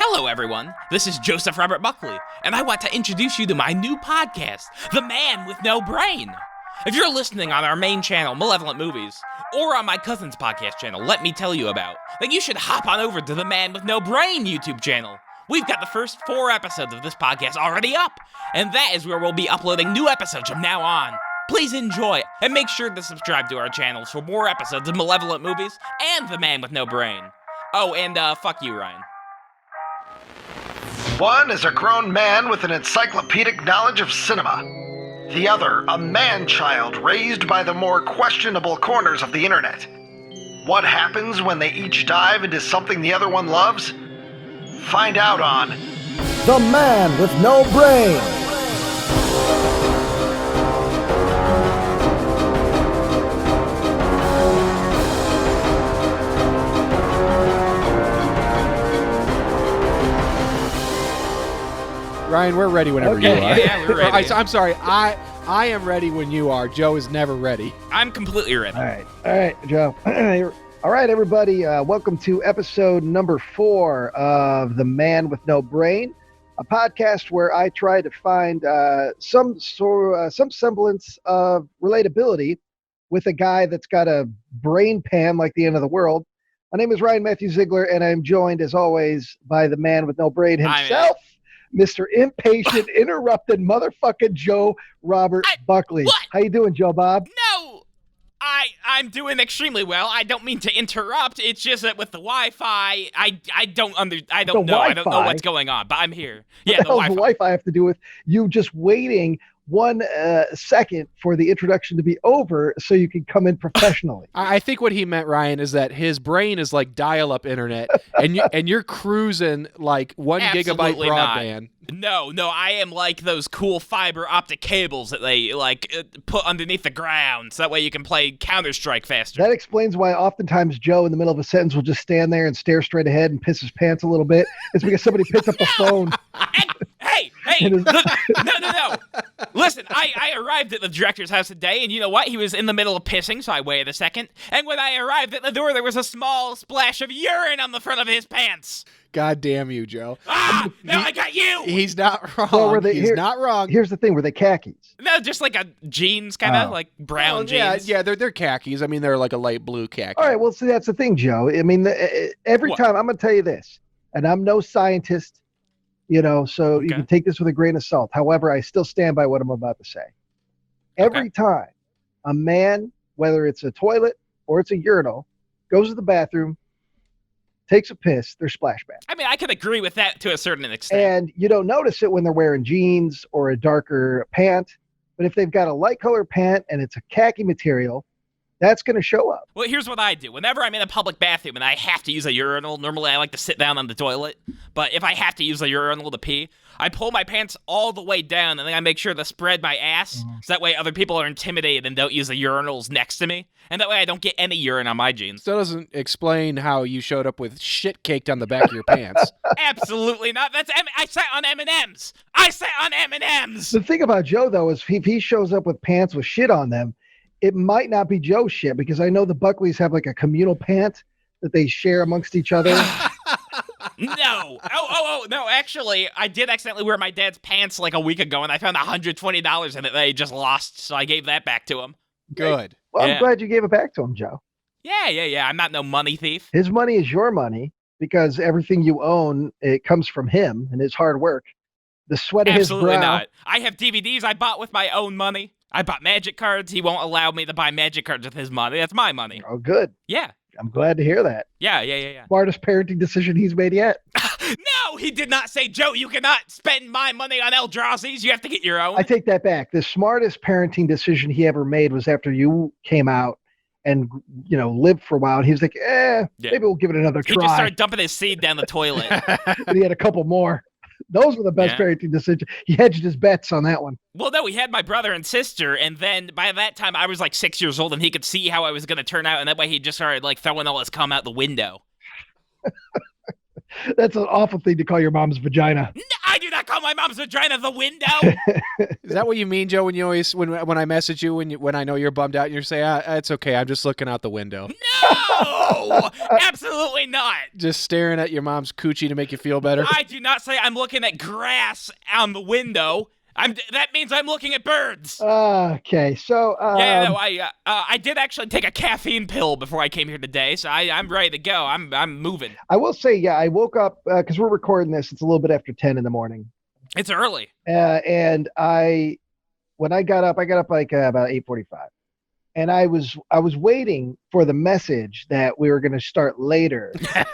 Hello, everyone. This is Joseph Robert Buckley, and I want to introduce you to my new podcast, The Man with No Brain. If you're listening on our main channel, Malevolent Movies, or on my cousin's podcast channel, Let Me Tell You About, then you should hop on over to the Man with No Brain YouTube channel. We've got the first 4 episodes of this podcast already up, and that is where we'll be uploading new episodes from now on. Please enjoy, and make sure to subscribe to our channels for more episodes of Malevolent Movies and The Man with No Brain. Oh, and fuck you, Ryan. One is a grown man with an encyclopedic knowledge of cinema. The other, a man-child raised by the more questionable corners of the internet. What happens when they each dive into something the other one loves? Find out on The Man with No Brain. Ryan, we're ready whenever you are. Yeah, we're ready. I'm sorry. I am ready when you are. Joe is never ready. I'm completely ready. All right, Joe. All right, everybody. Welcome to episode number 4 of The Man with No Brain, a podcast where I try to find some semblance of relatability with a guy that's got a brain pan like the end of the world. My name is Ryan Matthew Ziegler, and I'm joined, as always, by the man with no brain himself. Mr. Impatient, Interrupted Motherfucking Joe Robert Buckley. What? How you doing, Joe Bob? No! I'm doing extremely well. I don't mean to interrupt. It's just that with the Wi-Fi, I don't know. I don't know what's going on, but I'm here. Yeah, What the hell does the Wi-Fi have to do with you just waiting 1 second for the introduction to be over so you can come in professionally? I think what he meant, Ryan, is that his brain is like dial-up internet, and you're cruising like 1 gigabyte Absolutely broadband. not. No, I am like those cool fiber optic cables that they put underneath the ground, so that way you can play Counter-Strike faster. That explains why oftentimes Joe in the middle of a sentence will just stand there and stare straight ahead and piss his pants a little bit. It's because somebody picked up the phone. Hey, no. Listen, I arrived at the director's house today, and you know what? He was in the middle of pissing, so I waited a second. And when I arrived at the door, there was a small splash of urine on the front of his pants. God damn you, Joe. Now I got you! He's not wrong. Well, He's not wrong. Here's the thing. Were they khakis? No, just like a jeans, kind of, like brown jeans. Yeah, they're khakis. I mean, they're like a light blue khaki. All right, well, see, that's the thing, Joe. I mean, every What? time, I'm going to tell you this, and I'm no scientist, so you can take this with a grain of salt. However, I still stand by what I'm about to say. Every time a man, whether it's a toilet or it's a urinal, goes to the bathroom, takes a piss, they're splashback. I mean, I could agree with that to a certain extent. And you don't notice it when they're wearing jeans or a darker pant. But if they've got a light colored pant and it's a khaki material, that's going to show up. Well, here's what I do. Whenever I'm in a public bathroom and I have to use a urinal, normally I like to sit down on the toilet. But if I have to use a urinal to pee, I pull my pants all the way down and then I make sure to spread my ass so that way other people are intimidated and don't use the urinals next to me. And that way I don't get any urine on my jeans. Still doesn't explain how you showed up with shit caked on the back of your pants. Absolutely not. I sat on M&Ms. I sat on M&Ms. The thing about Joe, though, is if he shows up with pants with shit on them, it might not be Joe's shit, because I know the Buckleys have like a communal pant that they share amongst each other. No. Oh, no. Actually, I did accidentally wear my dad's pants like a week ago, and I found $120 in it that I just lost, so I gave that back to him. Good. Well, Yeah. I'm glad you gave it back to him, Joe. Yeah. I'm not no money thief. His money is your money, because everything you own, it comes from him and his hard work. The sweat of Absolutely his brow. not. I have DVDs I bought with my own money. I bought magic cards. He won't allow me to buy magic cards with his money. That's my money. Oh, good. Yeah. I'm glad to hear that. Yeah. Smartest parenting decision he's made yet. No, he did not say, Joe, you cannot spend my money on Eldrazi's. You have to get your own. I take that back. The smartest parenting decision he ever made was after you came out and, lived for a while. And he was like, maybe we'll give it another He try. just started dumping his seed down the toilet. And he had a couple more. Those were the best parenting decisions. He hedged his bets on that one. Well, no, he had my brother and sister, and then by that time I was like 6 years old, and he could see how I was going to turn out, and that way he just started like throwing all his cum out the window. That's an awful thing to call your mom's vagina. I do not call my mom's vagina the window? Is that what you mean, Joe? When you always when I message you when I know you're bummed out and you say, it's okay, I'm just looking out the window. No, absolutely not. Just staring at your mom's coochie to make you feel better. I do not say I'm looking at grass on the window. That means I'm looking at birds. Okay, so I did actually take a caffeine pill before I came here today, so I'm ready to go. I'm moving. I will say, I woke up because we're recording this. It's a little bit after 10 in the morning. It's early. And when I got up like about 8:45, and I was waiting for the message that we were going to start later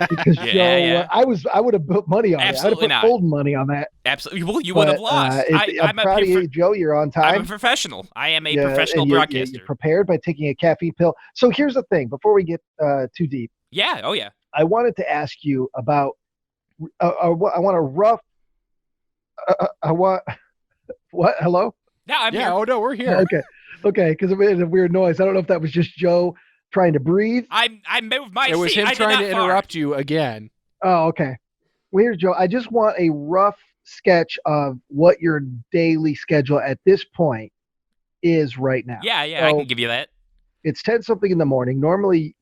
because Joe, I would have put money on Absolutely it. I would have put golden money on that. Absolutely. Well, you would have lost. I'm proud of you, Joe. You're on time. I'm a professional. I am a professional broadcaster. You're prepared by taking a caffeine pill. So here's the thing. Before we get too deep. Yeah. Oh, yeah. I wanted to ask you about. I want a rough. I want. What? Hello? No, I'm here. Oh no, we're here. Okay, because it made a weird noise. I don't know if that was just Joe trying to breathe. I moved my seat. It was him trying to interrupt you again. Oh, okay. Well, here's Joe. I just want a rough sketch of what your daily schedule at this point is right now. Yeah, So I can give you that. It's 10 something in the morning. Normally,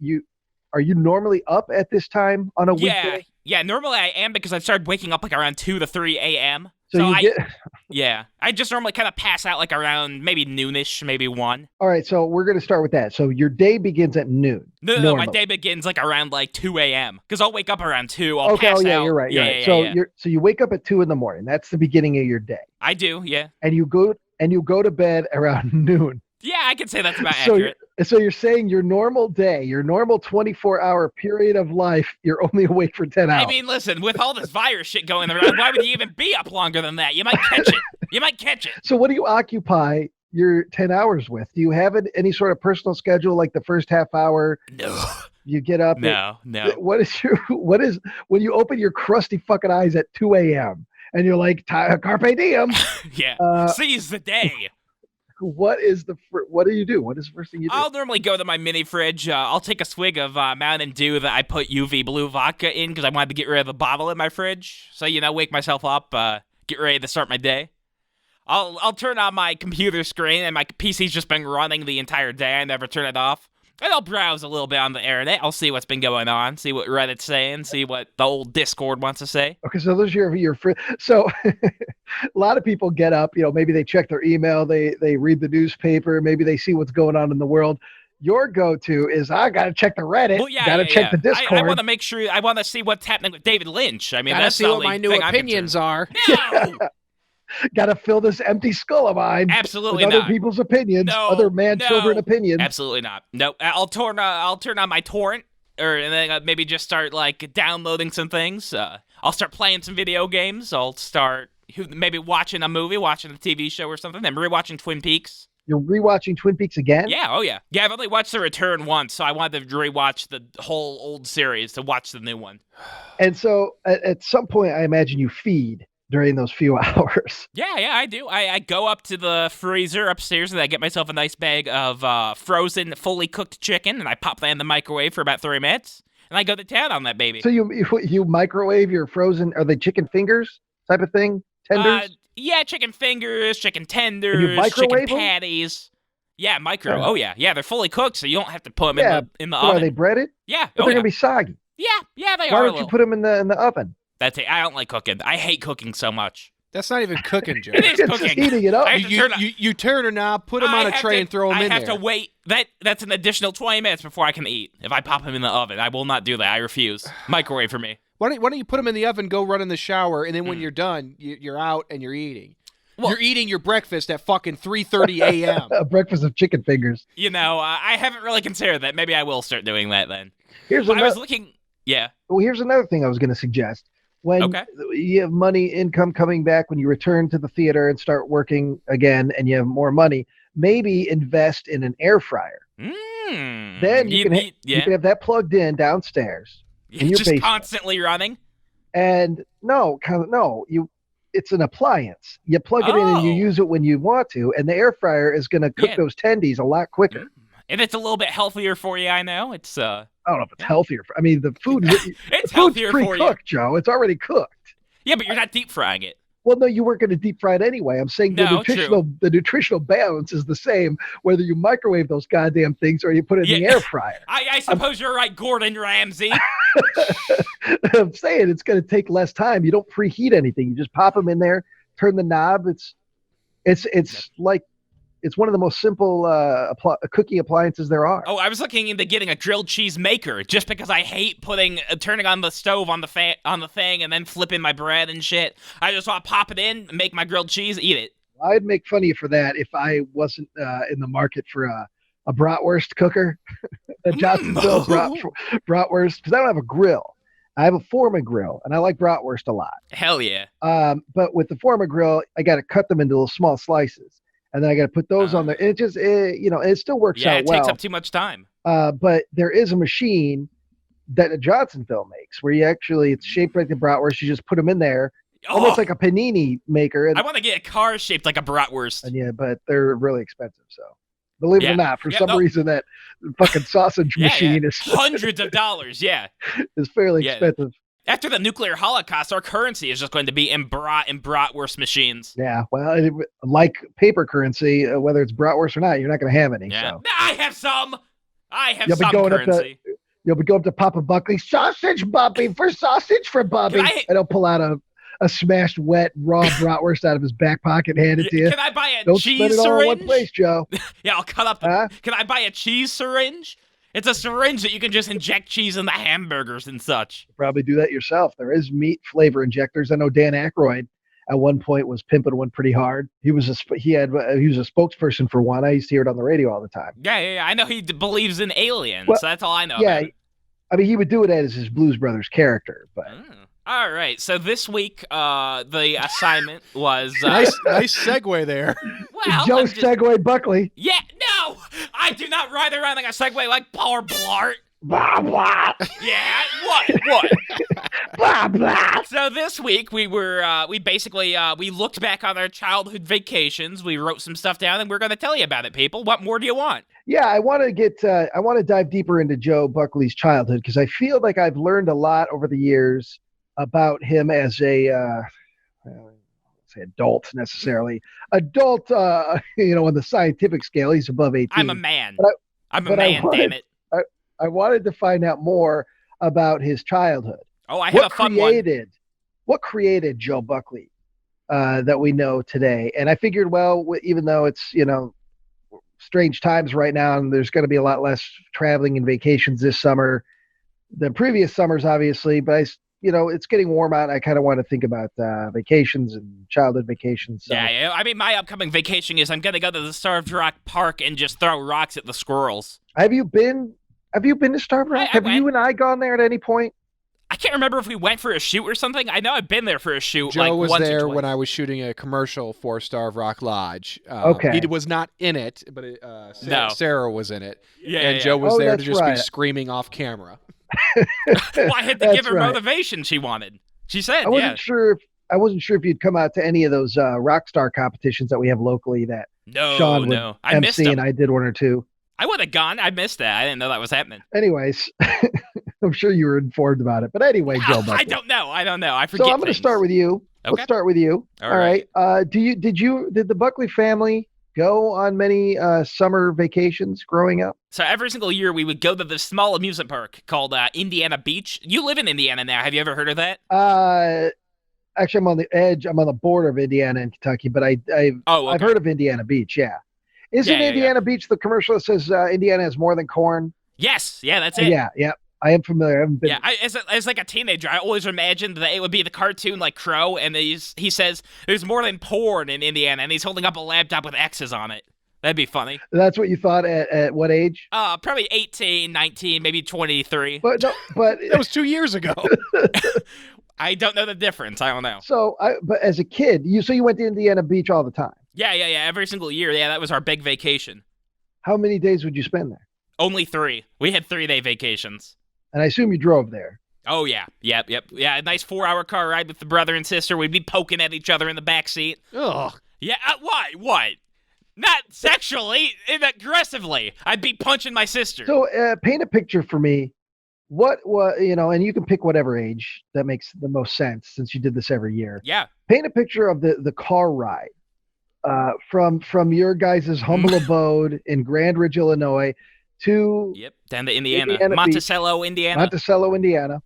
are you normally up at this time on a weekday? Yeah, normally I am because I've started waking up like around 2 to 3 a.m. So I just normally kind of pass out like around maybe noonish, maybe 1. All right, so we're going to start with that. So your day begins at noon. No, my day begins like around like 2 a.m. because I'll wake up around 2. I'll pass out. You're right. So you wake up at 2 in the morning. That's the beginning of your day. I do, yeah. And you go to bed around noon. Yeah, I can say that's about accurate. So you're saying your normal day, your normal 24-hour period of life, you're only awake for 10 hours. I mean, listen, with all this virus shit going around, why would you even be up longer than that? You might catch it. So what do you occupy your 10 hours with? Do you have any sort of personal schedule, like the first half hour? No. You get up. No. What is when you open your crusty fucking eyes at 2 a.m. and you're like, carpe diem. Yeah. Seize the day. What do you do? What is the first thing you do? I'll normally go to my mini fridge. I'll take a swig of Mountain Dew that I put UV blue vodka in because I wanted to get rid of the bottle in my fridge. So, wake myself up, get ready to start my day. I'll turn on my computer screen, and my PC's just been running the entire day. I never turn it off. And I'll browse a little bit on the internet. I'll see what's been going on, see what Reddit's saying, see what the old Discord wants to say. Okay, so those are your so a lot of people get up, maybe they check their email, they read the newspaper, maybe they see what's going on in the world. Your go-to is, I got to check the Reddit, got to check the Discord. I want to make sure, I want to see what's happening with David Lynch. I mean, that's see what my new opinions are. No! Got to fill this empty skull of mine. Absolutely with not. other people's opinions, other children opinions. Absolutely not. Nope. I'll turn on my torrent, and then maybe just start like downloading some things. I'll start playing some video games. I'll start maybe watching a movie, watching a TV show or something. I'm rewatching Twin Peaks. You're rewatching Twin Peaks again? Yeah. Oh yeah. Yeah. I've only watched The Return once, so I wanted to rewatch the whole old series to watch the new one. And so at some point, I imagine you feed during those few hours. Yeah, I do. I go up to the freezer upstairs and I get myself a nice bag of frozen, fully cooked chicken, and I pop that in the microwave for about 3 minutes, and I go to town on that baby. So you microwave your frozen, are they chicken fingers type of thing? Tenders? Yeah, chicken fingers, chicken tenders, chicken patties. Yeah, micro. Oh, yeah. Yeah, they're fully cooked, so you don't have to put them in the oven. Are they breaded? Yeah. But they're going to be soggy. Yeah, they are. Why don't you put them in the oven? That's it. I don't like cooking. I hate cooking so much. That's not even cooking, Joe. It is cooking. Just heating it up. You turn a knob, put them on a tray, and throw them in there. I have to wait. That's an additional 20 minutes before I can eat. If I pop them in the oven, I will not do that. I refuse. Microwave for me. Why don't you put them in the oven, go run in the shower, and then when you're done, you're out and you're eating. Well, you're eating your breakfast at fucking 3:30 a.m. A breakfast of chicken fingers. I haven't really considered that. Maybe I will start doing that then. I was looking. Yeah. Well, here's another thing I was going to suggest. When you have money, income coming back, when you return to the theater and start working again and you have more money, maybe invest in an air fryer. Then you can have that plugged in downstairs. In your just basement. Constantly running? And it's an appliance. You plug it in and you use it when you want to, and the air fryer is going to cook those tendies a lot quicker. And it's a little bit healthier for you, I know. It's I don't know if it's healthier. The food it's healthier for you. Joe. It's already cooked. Yeah, but you're not deep frying it. Well, no, you weren't going to deep fry it anyway. I'm saying No, the nutritional balance is the same whether you microwave those goddamn things or you put it in the air fryer. I suppose you're right, Gordon Ramsay. I'm saying it's going to take less time. You don't preheat anything. You just pop them in there, turn the knob. It's like it's one of the most simple cooking appliances there are. Oh, I was looking into getting a grilled cheese maker just because I hate turning on the stove on the thing and then flipping my bread and shit. I just want to pop it in, make my grilled cheese, eat it. I'd make fun of you for that if I wasn't in the market for a bratwurst cooker, a Johnsonville bratwurst, because I don't have a grill. I have a Foreman grill, and I like bratwurst a lot. Hell yeah. But with the Foreman grill, I got to cut them into little small slices. And then I got to put those on there. And it still works out well. Yeah, it takes up too much time. But there is a machine that a Johnsonville makes where it's shaped like the bratwurst. You just put them in there, almost like a panini maker. I want to get a car shaped like a bratwurst. And yeah, but they're really expensive. So believe it or not, for some reason that fucking sausage machine is hundreds of dollars. Yeah, is fairly expensive. After the nuclear holocaust, our currency is just going to be in bratwurst machines. Yeah, well, like paper currency, whether it's bratwurst or not, you're not going to have any. Yeah. So. I have some currency. You'll be going up to Papa Buckley, sausage Bobby for sausage for Bobby. And he'll pull out a smashed, wet, raw bratwurst out of his back pocket and hand it to you. Can I buy a Don't cheese spend it all syringe? in one place, Joe. Yeah, I'll cut up Can I buy a cheese syringe? It's a syringe that you can just inject cheese in the hamburgers and such. You probably do that yourself. There is meat flavor injectors. I know Dan Aykroyd at one point was pimping one pretty hard. He was a spokesperson for one. I used to hear it on the radio all the time. Yeah. I know he believes in aliens. Well, so that's all I know. Yeah, I mean, he would do it as his Blues Brothers character, but. All right, so this week, the assignment was... nice segue there. Well, Joe Segway Buckley. Yeah, no! I do not ride around like a Segway like Paul Blart. Blah, blah. Yeah, what? Blah, blah. So this week, we looked back on our childhood vacations, we wrote some stuff down, and we're going to tell you about it, people. What more do you want? Yeah, I want to dive deeper into Joe Buckley's childhood, because I feel like I've learned a lot over the years about him as a, I don't say adult necessarily. Adult, on the scientific scale, he's above 18. I'm a man. Damn it. I wanted to find out more about his childhood. Oh, I have a fun one. What created Joe Buckley that we know today? And I figured, well, even though it's, strange times right now, and there's going to be a lot less traveling and vacations this summer than previous summers, obviously, but it's getting warm out. I kind of want to think about vacations and childhood vacations. So. Yeah. I mean, my upcoming vacation is I'm going to go to the Starved Rock Park and just throw rocks at the squirrels. Have you been to Starved Rock? Have you and I gone there at any point? I can't remember if we went for a shoot or something. I know I've been there for a shoot. Joe was once there or twice. when I was shooting a commercial for Starved Rock Lodge. Okay. He was not in it, but Sarah was in it. Yeah, and Joe was there to just right. be screaming off camera. Well, I had to give her motivation she wanted. She said, I wasn't sure if you'd come out to any of those rock star competitions that we have locally that Sean would I missed MC, them. and I did one or two. I would have gone. I missed that. I didn't know that was happening. Anyways, I'm sure you were informed about it. But anyway, Joe Buckley. I don't know. I forget. So I'm going to start with you. Okay. Let's start with you. All right. Did the Buckley family go on many summer vacations growing up? So every single year we would go to this small amusement park called Indiana Beach. You live in Indiana now. Have you ever heard of that? Actually, I'm on the edge. I'm on the border of Indiana and Kentucky, but I've heard of Indiana Beach. Yeah. Isn't Indiana Beach the commercial that says Indiana has more than corn? Yes. Yeah, that's it. Yeah. I am familiar. I haven't been. Yeah, as like a teenager, I always imagined that it would be the cartoon like Crow, and he says there's more than porn in Indiana, and he's holding up a laptop with X's on it. That'd be funny. That's what you thought at what age? Probably 18, 19, maybe 23. But that was 2 years ago. I don't know the difference. I don't know. So, but as a kid, you went to Indiana Beach all the time. Yeah. Every single year. Yeah, that was our big vacation. How many days would you spend there? Only 3. We had 3-day vacations. And I assume you drove there. Oh, yeah. Yep. Yeah, a nice 4-hour car ride with the brother and sister. We'd be poking at each other in the back seat. Ugh. Yeah, why? What? Not sexually, aggressively. I'd be punching my sister. So paint a picture for me what and you can pick whatever age that makes the most sense since you did this every year. Yeah. Paint a picture of the car ride from your guys' humble abode in Grand Ridge, Illinois, to down to Indiana Monticello, Indiana.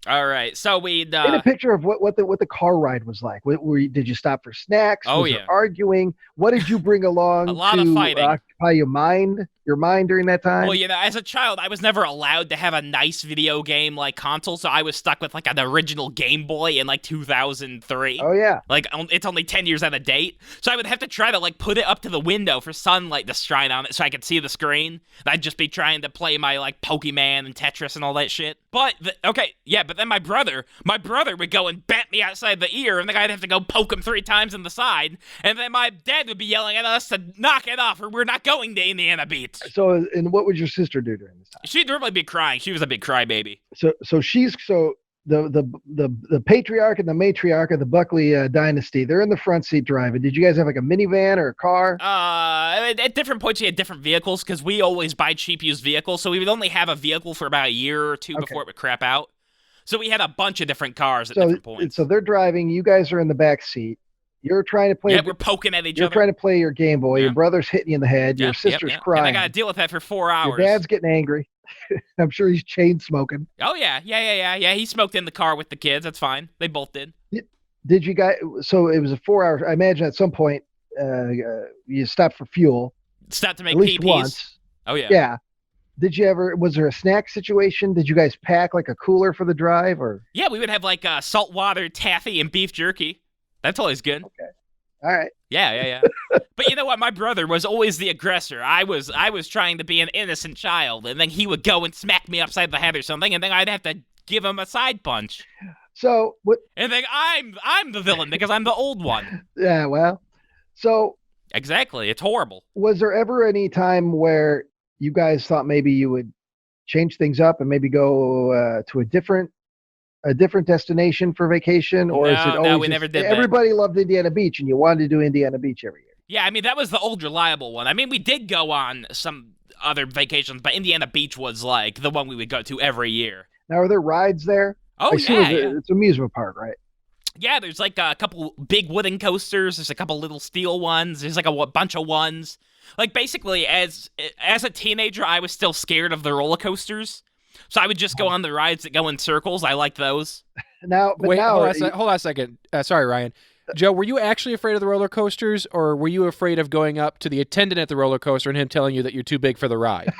All right, so we'd paint a picture of what the car ride was like. Did you stop for snacks? Oh, was there arguing? What did you bring along? A lot of fighting. Occupy your mind during that time? Well, as a child, I was never allowed to have a nice video game like console, so I was stuck with like an original Game Boy in like 2003. Oh yeah, like it's only 10 years out of date, so I would have to try to like put it up to the window for sunlight to shine on it so I could see the screen. And I'd just be trying to play my like Pokemon and Tetris and all that shit. But but then my brother would go and bat me outside the ear, and then I'd have to go poke him 3 times in the side, and then my dad would be yelling at us to knock it off or we're not going to Indiana Beach. So, and what would your sister do during this time? She'd normally be crying. She was a big crybaby. So the patriarch and the matriarch of the Buckley dynasty, they're in the front seat driving. Did you guys have like a minivan or a car? At different points we had different vehicles because we always buy cheap used vehicles, so we would only have a vehicle for about a year or two before it would crap out. So we had a bunch of different cars at different points. So they're driving. You guys are in the back seat. You're trying to play. Yeah, we're poking at each other. You're trying to play your Game Boy. Yeah. Your brother's hitting you in the head. Your sister's crying. And I got to deal with that for 4 hours. Your dad's getting angry. I'm sure he's chain smoking. Oh, yeah. He smoked in the car with the kids. That's fine. They both did. Did you guys? So it was a 4 hour. I imagine at some point you stopped for fuel. Stopped to make at least PPs. Once. Oh, yeah. Yeah. Was there a snack situation? Did you guys pack like a cooler for the drive or? Yeah, we would have like saltwater taffy and beef jerky. That's always good. Okay. All right. Yeah. But you know what? My brother was always the aggressor. I was trying to be an innocent child, and then he would go and smack me upside the head or something, and then I'd have to give him a side punch. So what? And then I'm the villain because I'm the old one. Yeah. Well. So. Exactly. It's horrible. Was there ever any time where you guys thought maybe you would change things up and maybe go to a different destination for vacation, or is it always no, we never did that. Everybody loved Indiana Beach and you wanted to do Indiana Beach every year? Yeah, I mean, that was the old reliable one. I mean, we did go on some other vacations, but Indiana Beach was like the one we would go to every year. Now, are there rides there? Oh, it's an amusement park, right? Yeah, there's like a couple big wooden coasters. There's a couple little steel ones. There's like a bunch of ones. Like, basically, as a teenager, I was still scared of the roller coasters. So I would just go on the rides that go in circles. I like those. Hold on a second. Sorry, Ryan. Joe, were you actually afraid of the roller coasters, or were you afraid of going up to the attendant at the roller coaster and him telling you that you're too big for the ride?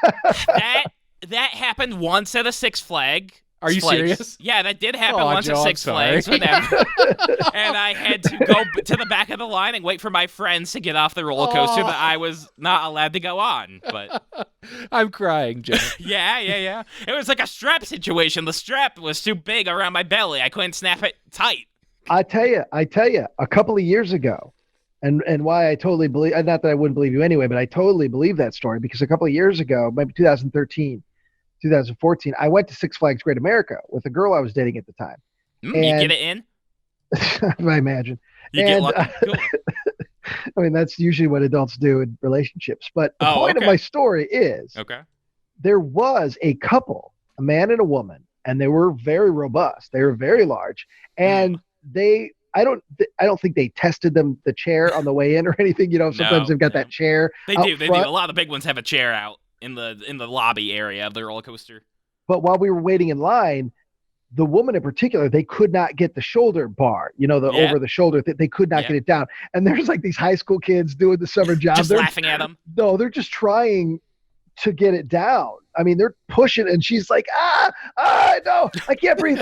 That happened once at a Six Flags. Are you serious? Yeah, that did happen once at Six Flags. And I had to go to the back of the line and wait for my friends to get off the roller coaster that I was not allowed to go on. But I'm crying, Joe. Yeah. It was like a strap situation. The strap was too big around my belly. I couldn't snap it tight. I tell you, a couple of years ago, and why I totally believe, not that I wouldn't believe you anyway, but I totally believe that story because a couple of years ago, maybe 2013, 2014, I went to Six Flags Great America with a girl I was dating at the time. You get it in? I imagine. Get lucky. Cool. I mean, that's usually what adults do in relationships. But the point of my story is there was a couple, a man and a woman, and they were very robust. They were very large. And I don't think they tested the chair on the way in or anything. Sometimes they've got that chair. They do. A lot of the big ones have a chair out in the lobby area of the roller coaster. But while we were waiting in line, the woman in particular, they could not get the shoulder bar, over the shoulder, they could not get it down. And there's like these high school kids doing the summer job. Just laughing at them. No, they're just trying to get it down. I mean, they're pushing, and she's like, no, I can't breathe.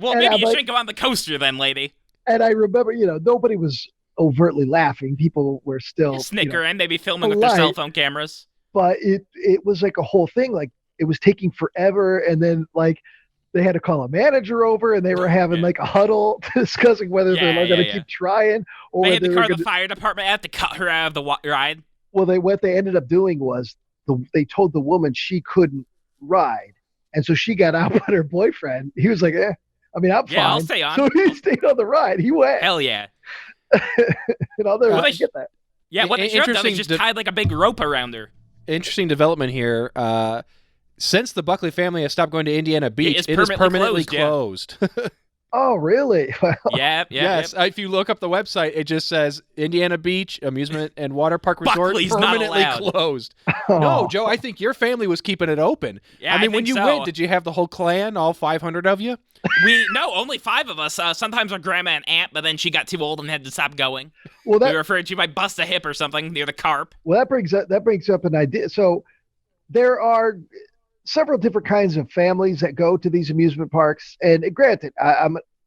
Well, maybe you shouldn't go on the coaster then, lady. And I remember, nobody was overtly laughing. People were still snickering, maybe filming with their cell phone cameras. But it was like a whole thing. Like, it was taking forever, and then like they had to call a manager over, and they were having like a huddle discussing whether they're going to keep trying, or they had to call the fire department out to cut her out of the ride. Well, what they ended up doing was they told the woman she couldn't ride, and so she got out. But her boyfriend, he was like, I'm fine. I'll stay on. So he stayed on the ride. He went. Hell yeah. And I'll never get that. Yeah, what they should have done is just tied like a big rope around her. Interesting development here. Since the Buckley family has stopped going to Indiana Beach, it's it is permanently closed, closed. Oh, really? Well, Yep. Yes, if you look up the website, it just says Indiana Beach Amusement and Water Park Resort Buckley's not permanently allowed. closed. oh. No, Joe, I think your family was keeping it open. Yeah, I mean, I when think you so. went, did you have the whole clan, all 500 of you? No, only 5 of us. Sometimes our grandma and aunt, but then she got too old and had to stop going. Well, We were afraid she might bust a hip or something near the carp. that brings up an idea. So there are several different kinds of families that go to these amusement parks, and granted,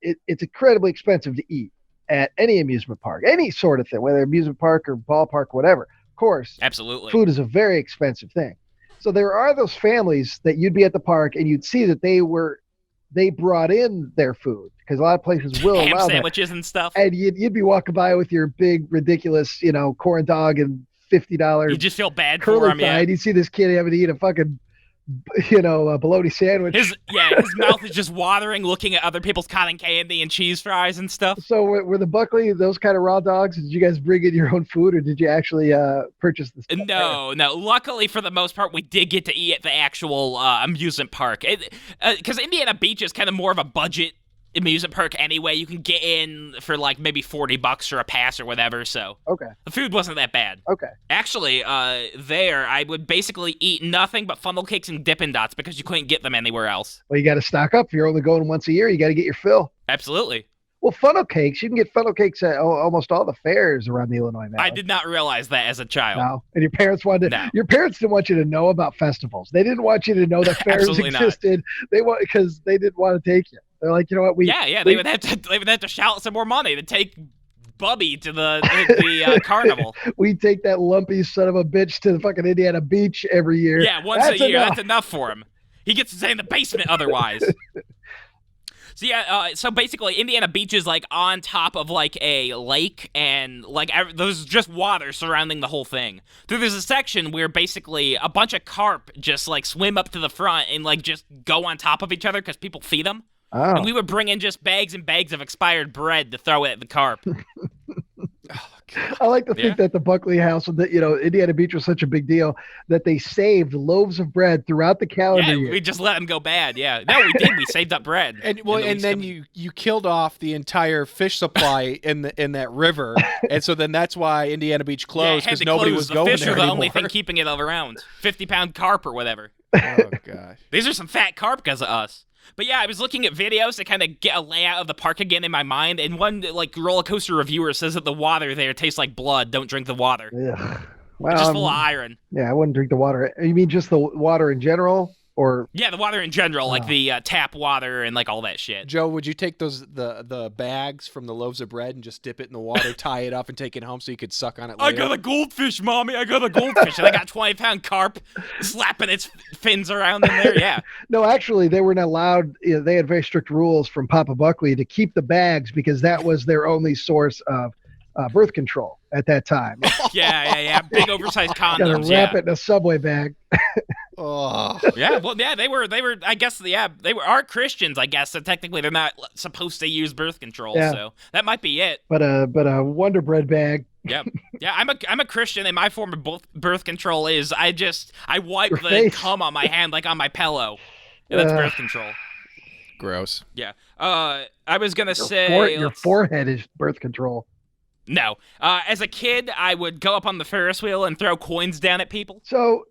it's incredibly expensive to eat at any amusement park, any sort of thing, whether amusement park or ballpark, whatever. Of course, Absolutely. food is a very expensive thing. So there are those families that you'd be at the park and you'd see that they brought in their food, because a lot of places will Ham allow that. sandwiches and stuff. And you'd be walking by with your big, ridiculous, corn dog and $50 You just feel bad for curly him, yeah. thigh. You see this kid having to eat a fucking, a bologna sandwich. His mouth is just watering looking at other people's cotton candy and cheese fries and stuff. So were the Buckley those kind of raw dogs? Did you guys bring in your own food, or did you actually purchase this? No. Luckily, for the most part, we did get to eat at the actual amusement park. Because Indiana Beach is kind of more of a budget amusement park anyway. You can get in for like maybe $40 for a pass or whatever, so Okay. the food wasn't that bad. Okay. Actually, there, I would basically eat nothing but funnel cakes and Dippin' Dots because you couldn't get them anywhere else. Well, you got to stock up. If you're only going once a year, you got to get your fill. Absolutely. Well, funnel cakes, you can get funnel cakes at almost all the fairs around the Illinois Valley. I did not realize that as a child. No. And your parents No. your parents didn't want you to know about festivals. They didn't want you to know that fairs Absolutely not. existed. Because they didn't want to take you. They're like, you know what? They would have to shout some more money to take Bubby to the carnival. We take that lumpy son of a bitch to the fucking Indiana Beach every year. Yeah, once a year. enough. That's enough for him. He gets to stay in the basement otherwise. So basically, Indiana Beach is like on top of like a lake, and like there's just water surrounding the whole thing. There's a section where basically a bunch of carp just like swim up to the front and like just go on top of each other because people feed them. Oh. And we would bring in just bags and bags of expired bread to throw at the carp. I like to think that the Buckley house, Indiana Beach was such a big deal that they saved loaves of bread throughohout the calendar Yeah, year. we just let them go bad. Yeah, no, we did. We saved up bread. And then you killed off the entire fish supply in that river, and so then that's why Indiana Beach closed, because nobody was going The fish there are the anymore. only thing keeping it around. 50-pound carp or whatever. Oh gosh. These are some fat carp because of us. But yeah, I was looking at videos to kind of get a layout of the park again in my mind, and one like roller coaster reviewer says that the water there tastes like blood. Don't drink the water. Ugh. It's Well, just full of iron. yeah, I wouldn't drink the water. You mean just the water in general, or Yeah, the water in general, like the tap water and like all that shit. Joe, would you take the bags from the loaves of bread and just dip it in the water, tie it up, and take it home so you could suck on it I later? got a goldfish, Mommy. I got a goldfish. And I got 20-pound carp slapping its fins around in there. Yeah. no? Actually, they weren't allowed. They had very strict rules from Papa Buckley to keep the bags because that was their only source of birth control at that time. Yeah. Big oversized Got to condoms. wrap Yeah. it in a Subway bag. Oh. Yeah, well, yeah, they were, I guess, they are Christians, I guess, so technically they're not supposed to use birth control, Yeah. so that might be it. But a Wonder Bread bag. Yep. Yeah, I'm a Christian, and my form of birth control is I wipe Your the face. cum on my hand like on my pillow. Yeah, that's birth control. Gross. Yeah. I was gonna Your say your forehead is birth control. no. As a kid, I would go up on the Ferris wheel and throw coins down at people. So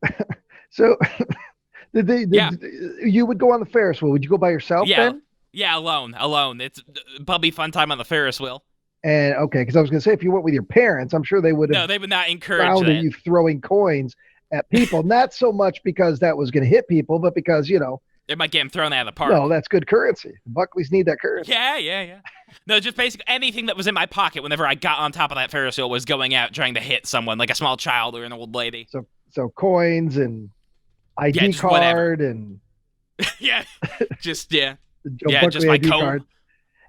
you would go on the Ferris wheel. Would you go by yourself Yeah. then? Yeah, alone. It's bubby fun time on the Ferris wheel. And okay, because I was going to say, if you went with your parents, I'm sure they would No, have they would not encourage frowned that. at you throwing coins at people. Not so much because that was going to hit people, but because, It might get him thrown out of the park. no, that's good currency. The Buckleys need that currency. Yeah. No, just basically anything that was in my pocket whenever I got on top of that Ferris wheel was going out trying to hit someone, like a small child or an old lady. So coins and ID just whatever. card and Yeah. Just, yeah. the Joe Yeah, Buckley just my ID comb. card.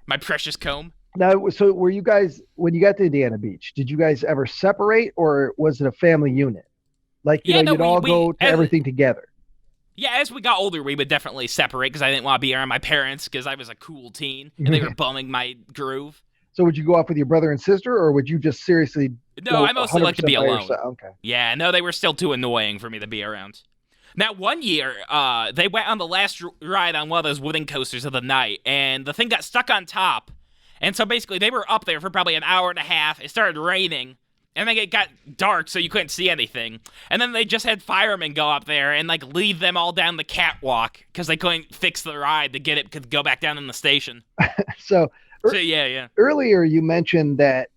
My precious comb. Now, so were you guys, when you got to Indiana Beach, did you guys ever separate, or was it a family unit? Like, you'd all go to everything together. Yeah, as we got older, we would definitely separate because I didn't want to be around my parents because I was a cool teen and they were bumming my groove. So would you go off with your brother and sister, or would you just seriously No, go I mostly like to be 100% by alone. yourself? Okay. Yeah, no, they were still too annoying for me to be around. Now, one year, they went on the last ride on one of those wooden coasters of the night, and the thing got stuck on top. And so basically, they were up there for probably an hour and a half. It started raining, and then it got dark, so you couldn't see anything. And then they just had firemen go up there and like lead them all down the catwalk because they couldn't fix the ride to get it to go back down in the station. So Yeah. earlier you mentioned that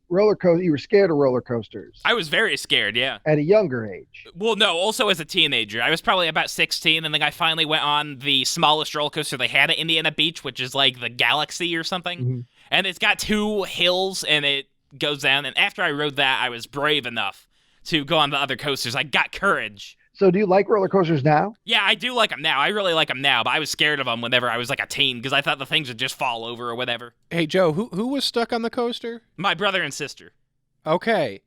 you were scared of roller coasters I was very scared, yeah. at a younger age. Well, no, also as a teenager. I was probably about 16, and then I finally went on the smallest roller coaster they had at Indiana Beach, which is like the Galaxy or something. Mm-hmm. And it's got 2 hills, and it goes down. And after I rode that, I was brave enough to go on the other coasters. I got courage. So do you like roller coasters now? Yeah, I do like them now. I really like them now, but I was scared of them whenever I was like a teen because I thought the things would just fall over or whatever. Hey, Joe, who was stuck on the coaster? My brother and sister. Okay.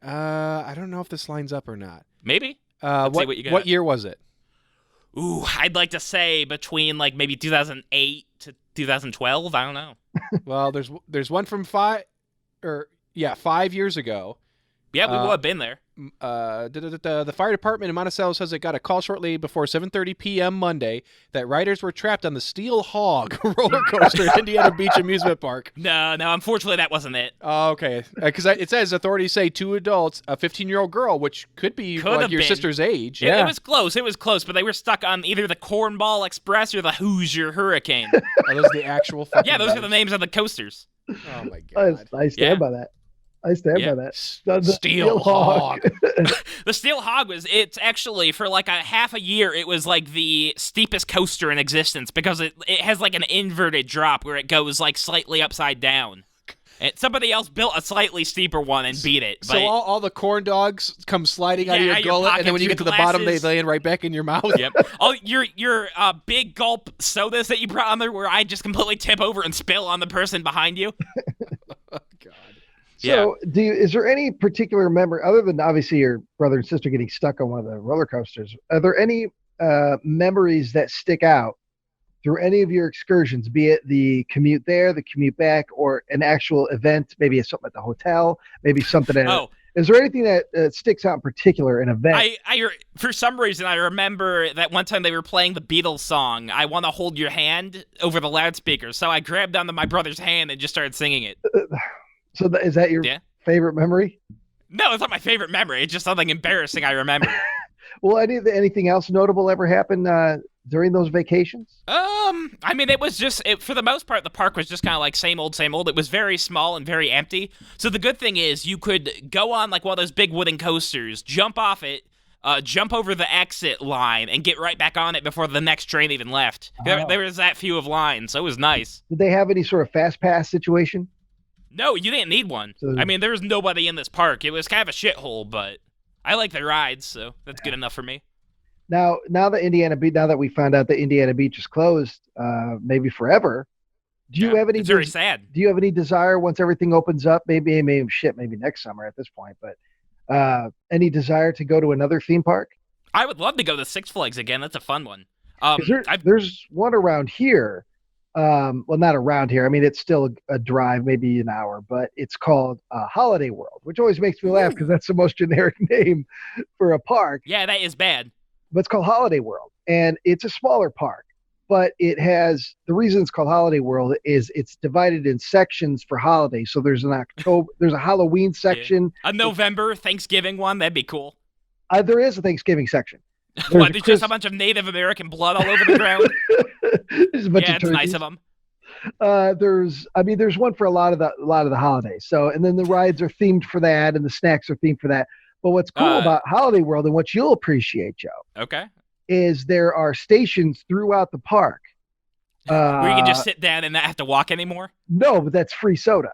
I don't know if this lines up or not. Maybe. Let's see what you got. What year was it? Ooh, I'd like to say between like maybe 2008 to 2012. I don't know. Well, there's one from 5 years ago. Yeah, we will have been there. The fire department in Monticello says it got a call shortly before 7:30 p.m. Monday that riders were trapped on the Steel Hog roller coaster at Indiana Beach Amusement Park. No, unfortunately that wasn't it. Oh, okay. Because it says authorities say 2 adults, a 15-year-old girl, which could be like your sister's age. It was close, but they were stuck on either the Cornball Express or the Hoosier Hurricane. Are those the actual fucking Yeah, those are the names of the coasters. Oh, my God. I stand by that. I stand by that. Steel Hog. The Steel Hog it's actually, for like a half a year, it was like the steepest coaster in existence because it has like an inverted drop where it goes like slightly upside down. And somebody else built a slightly steeper one and beat it. So all the corn dogs come sliding out of your gullet, and then when you get to the bottom, they land right back in your mouth. Yep. Oh, your big gulp sodas that you brought on there where I just completely tip over and spill on the person behind you. Oh, God. So, is there any particular memory, other than obviously your brother and sister getting stuck on one of the roller coasters, are there any memories that stick out through any of your excursions, be it the commute there, the commute back, or an actual event, maybe something at the hotel, maybe something at Is there anything that sticks out in particular, an event? I for some reason, I remember that one time they were playing the Beatles song, I Want to Hold Your Hand, over the loudspeaker. So I grabbed onto my brother's hand and just started singing it. So is that your favorite memory? No, it's not my favorite memory. It's just something embarrassing I remember. Well, anything else notable ever happen during those vacations? I mean, it was just, for the most part, the park was just kind of like same old, same old. It was very small and very empty. So the good thing is you could go on like one of those big wooden coasters, jump off it, jump over the exit line, and get right back on it before the next train even left. There was that few of lines, so it was nice. Did they have any sort of fast pass situation? No, you didn't need one. I mean, there was nobody in this park. It was kind of a shithole, but I like the rides, so that's good enough for me. Now that we found out that Indiana Beach is closed, maybe forever, do you have any? It's very sad. Do you have any desire once everything opens up? Maybe next summer at this point, but any desire to go to another theme park? I would love to go to Six Flags again. That's a fun one. There's one around here. Well, not around here. I mean, it's still a drive, maybe an hour, but it's called Holiday World, which always makes me laugh because that's the most generic name for a park. Yeah, that is bad. But it's called Holiday World, and it's a smaller park, but it has, the reason it's called Holiday World is it's divided in sections for holidays. So there's there's a Halloween section. Yeah. A November Thanksgiving one, that'd be cool. There is a Thanksgiving section. What, there's just a bunch of Native American blood all over the ground? It's nice of them. There's one for a lot of the holidays. So, and then the rides are themed for that, and the snacks are themed for that. But what's cool about Holiday World, and what you'll appreciate, Joe, is there are stations throughout the park where you can just sit down and not have to walk anymore. No, but that's free soda.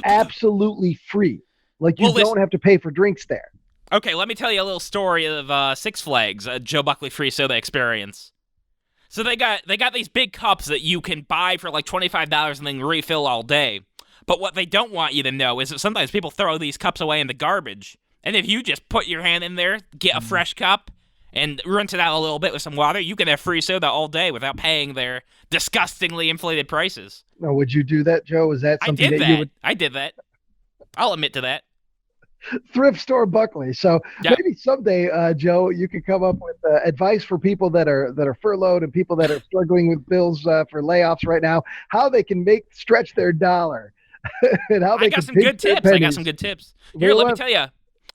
Absolutely free. Like you don't have to pay for drinks there. Okay, let me tell you a little story of Six Flags, a Joe Buckley free soda experience. So they got these big cups that you can buy for like $25 and then refill all day. But what they don't want you to know is that sometimes people throw these cups away in the garbage. And if you just put your hand in there, get a fresh cup, and rinse it out a little bit with some water, you can have free soda all day without paying their disgustingly inflated prices. Now, would you do that, Joe? Is that something you would? I did that. I'll admit to that. Thrift store Buckley. So Yeah. maybe someday, Joe, you could come up with advice for people that are furloughed and people that are struggling with bills for layoffs right now, how they can stretch their dollar and how I they got can some pinch good their tips. I got pennies. some good tips. Here, Very let me well. tell you.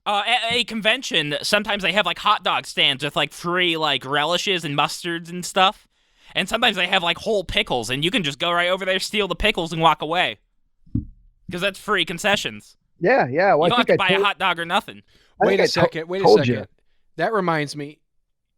At a convention, sometimes they have like hot dog stands with like free like relishes and mustards and stuff. And sometimes they have like whole pickles, and you can just go right over there, steal the pickles, and walk away. Because that's free concessions. Yeah. Well, You don't have to buy a hot dog or nothing. Wait a second. told you. That reminds me.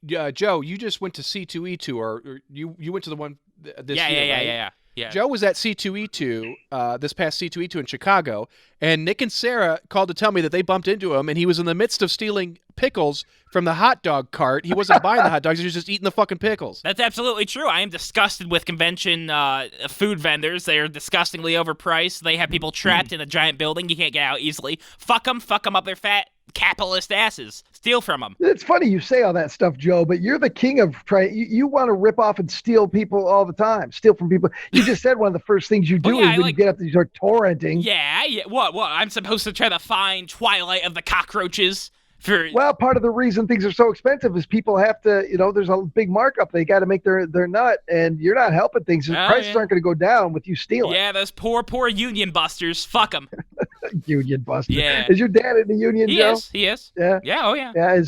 Joe, you just went to C2E2, or you went to the one this year, right? Yeah. Joe was at C2E2, this past C2E2 in Chicago, and Nick and Sarah called to tell me that they bumped into him, and he was in the midst of stealing pickles from the hot dog cart. He wasn't buying the hot dogs; he was just eating the fucking pickles. That's absolutely true. I am disgusted with convention food vendors. They are disgustingly overpriced. They have people trapped in a giant building. You can't get out easily. Fuck them up their fat capitalist asses. Steal from them. It's funny you say all that stuff, Joe, but you're the king of trying. You want to rip off and steal people all the time. Steal from people. You just said one of the first things you do is when you get up to start torrenting. Yeah. What? I'm supposed to try to find Twilight of the Cockroaches for. Well, part of the reason things are so expensive is people have to, there's a big markup. They got to make their nut, and you're not helping things. The prices aren't going to go down with you stealing. Yeah, those poor union busters. Fuck them. Union buster. Yeah. Is your dad in the union, Joe? He is. Yeah. Yeah. Oh yeah. Yeah.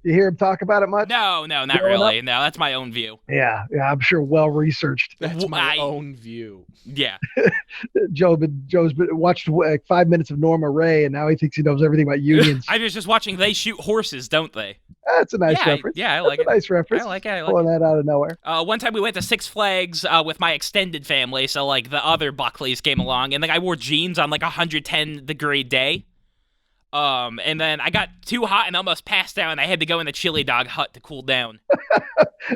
You hear him talk about it much? No, not really. No, that's my own view. Yeah, I'm sure well researched. That's my own view. Yeah. Joe's watched 5 minutes of Norma Ray, and now he thinks he knows everything about unions. I was just watching They Shoot Horses, don't they? That's a nice reference. Yeah, I like it. That's a nice reference. I like it. Pulling that out of nowhere. One time we went to Six Flags with my extended family, so like the other Buckleys came along, and like I wore jeans on like 110-degree day. And then I got too hot and almost passed out, and I had to go in the chili dog hut to cool down.